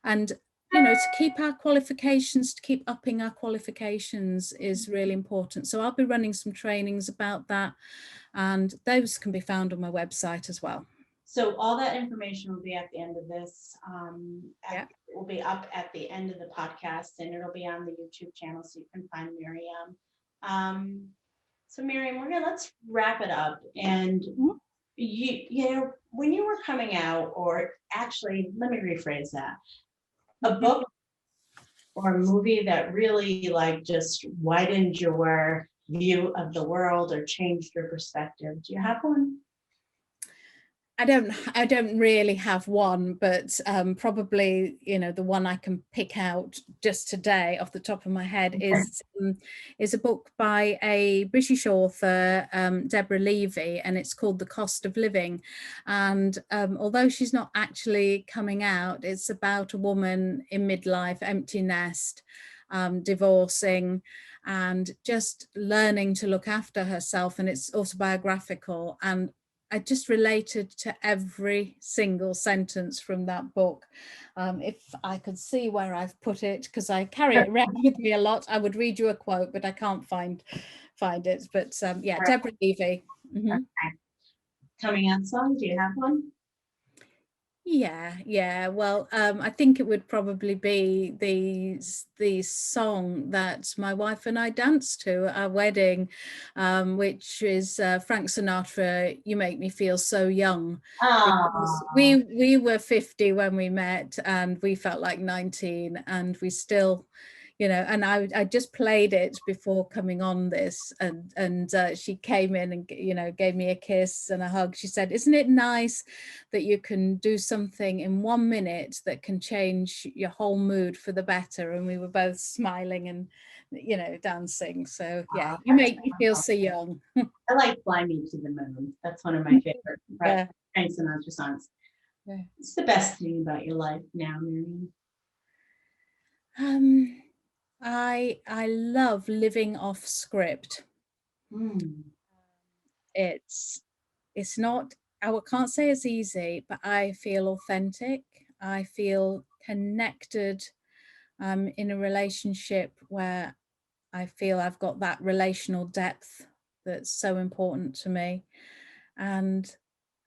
Speaker 2: and to keep our qualifications, to keep upping our qualifications is really important. So I'll be running some trainings about that, and those can be found on my website as well.
Speaker 1: So all that information will be at the end of this.
Speaker 2: Yeah.
Speaker 1: It will be up at the end of the podcast, and it'll be on the YouTube channel, so you can find Miriam. So Miriam, let's wrap it up. And when you were coming out, or actually, let me rephrase that. A book or a movie that really just widened your view of the world or changed your perspective. Do you have one?
Speaker 2: I don't really have one, but probably, you know, the one I can pick out just today off the top of my head is a book by a British author, Deborah Levy, and it's called The Cost of Living. And although she's not actually coming out, it's about a woman in midlife, empty nest, divorcing, and just learning to look after herself. And it's autobiographical, and I just related to every single sentence from that book. If I could see where I've put it, because I carry it around with me a lot, I would read you a quote, but I can't find it. But yeah,
Speaker 1: Right.
Speaker 2: Deborah Levy.
Speaker 1: Okay. Coming out song, do you have one?
Speaker 2: Yeah. Well, I think it would probably be the song that my wife and I danced to at our wedding, which is Frank Sinatra, "You Make Me Feel So Young," because
Speaker 1: Oh,
Speaker 2: we were 50 when we met, and we felt like 19, and we still, you know, and I just played it before coming on this, and she came in and, you know, gave me a kiss and a hug. She said, "Isn't it nice that you can do something in 1 minute that can change your whole mood for the better?" And we were both smiling and, you know, dancing. So yeah, you
Speaker 1: that's
Speaker 2: make me feel so young.
Speaker 1: I like "Fly Me to the Moon." That's one of my favorite
Speaker 2: Yeah.
Speaker 1: Frank Sinatra songs.
Speaker 2: Yeah.
Speaker 1: What's the best thing about your life now, Miriam?
Speaker 2: Um, I love living off script.
Speaker 1: Mm.
Speaker 2: It's not, I can't say it's easy, but I feel authentic. I feel connected in a relationship where I feel I've got that relational depth that's so important to me.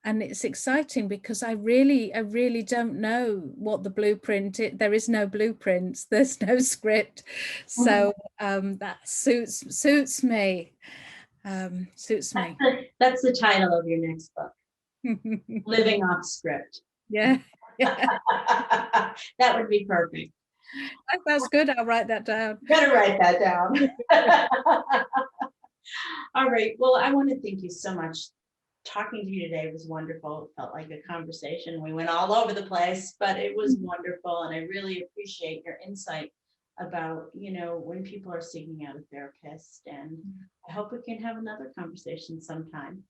Speaker 2: And it's exciting because I really don't know what the blueprint is. There is no blueprint. There's no script. So that suits me. Suits me.
Speaker 1: That's the title of your next book, Living Off Script.
Speaker 2: Yeah. Yeah.
Speaker 1: That would be perfect.
Speaker 2: That's good. I'll write that down.
Speaker 1: Better write that down. All right. Well, I want to thank you so much. Talking to you today was wonderful. It felt like a conversation. We went all over the place, but it was wonderful. And I really appreciate your insight about, you know, when people are seeking out a therapist. And I hope we can have another conversation sometime.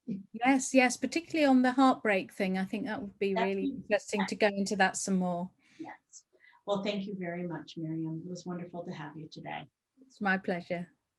Speaker 2: Yes, particularly on the heartbreak thing. I think that would be really
Speaker 1: Definitely.
Speaker 2: interesting to go into that some more.
Speaker 1: Yes. Well, thank you very much, Miriam. It was wonderful to have you today.
Speaker 2: It's my pleasure.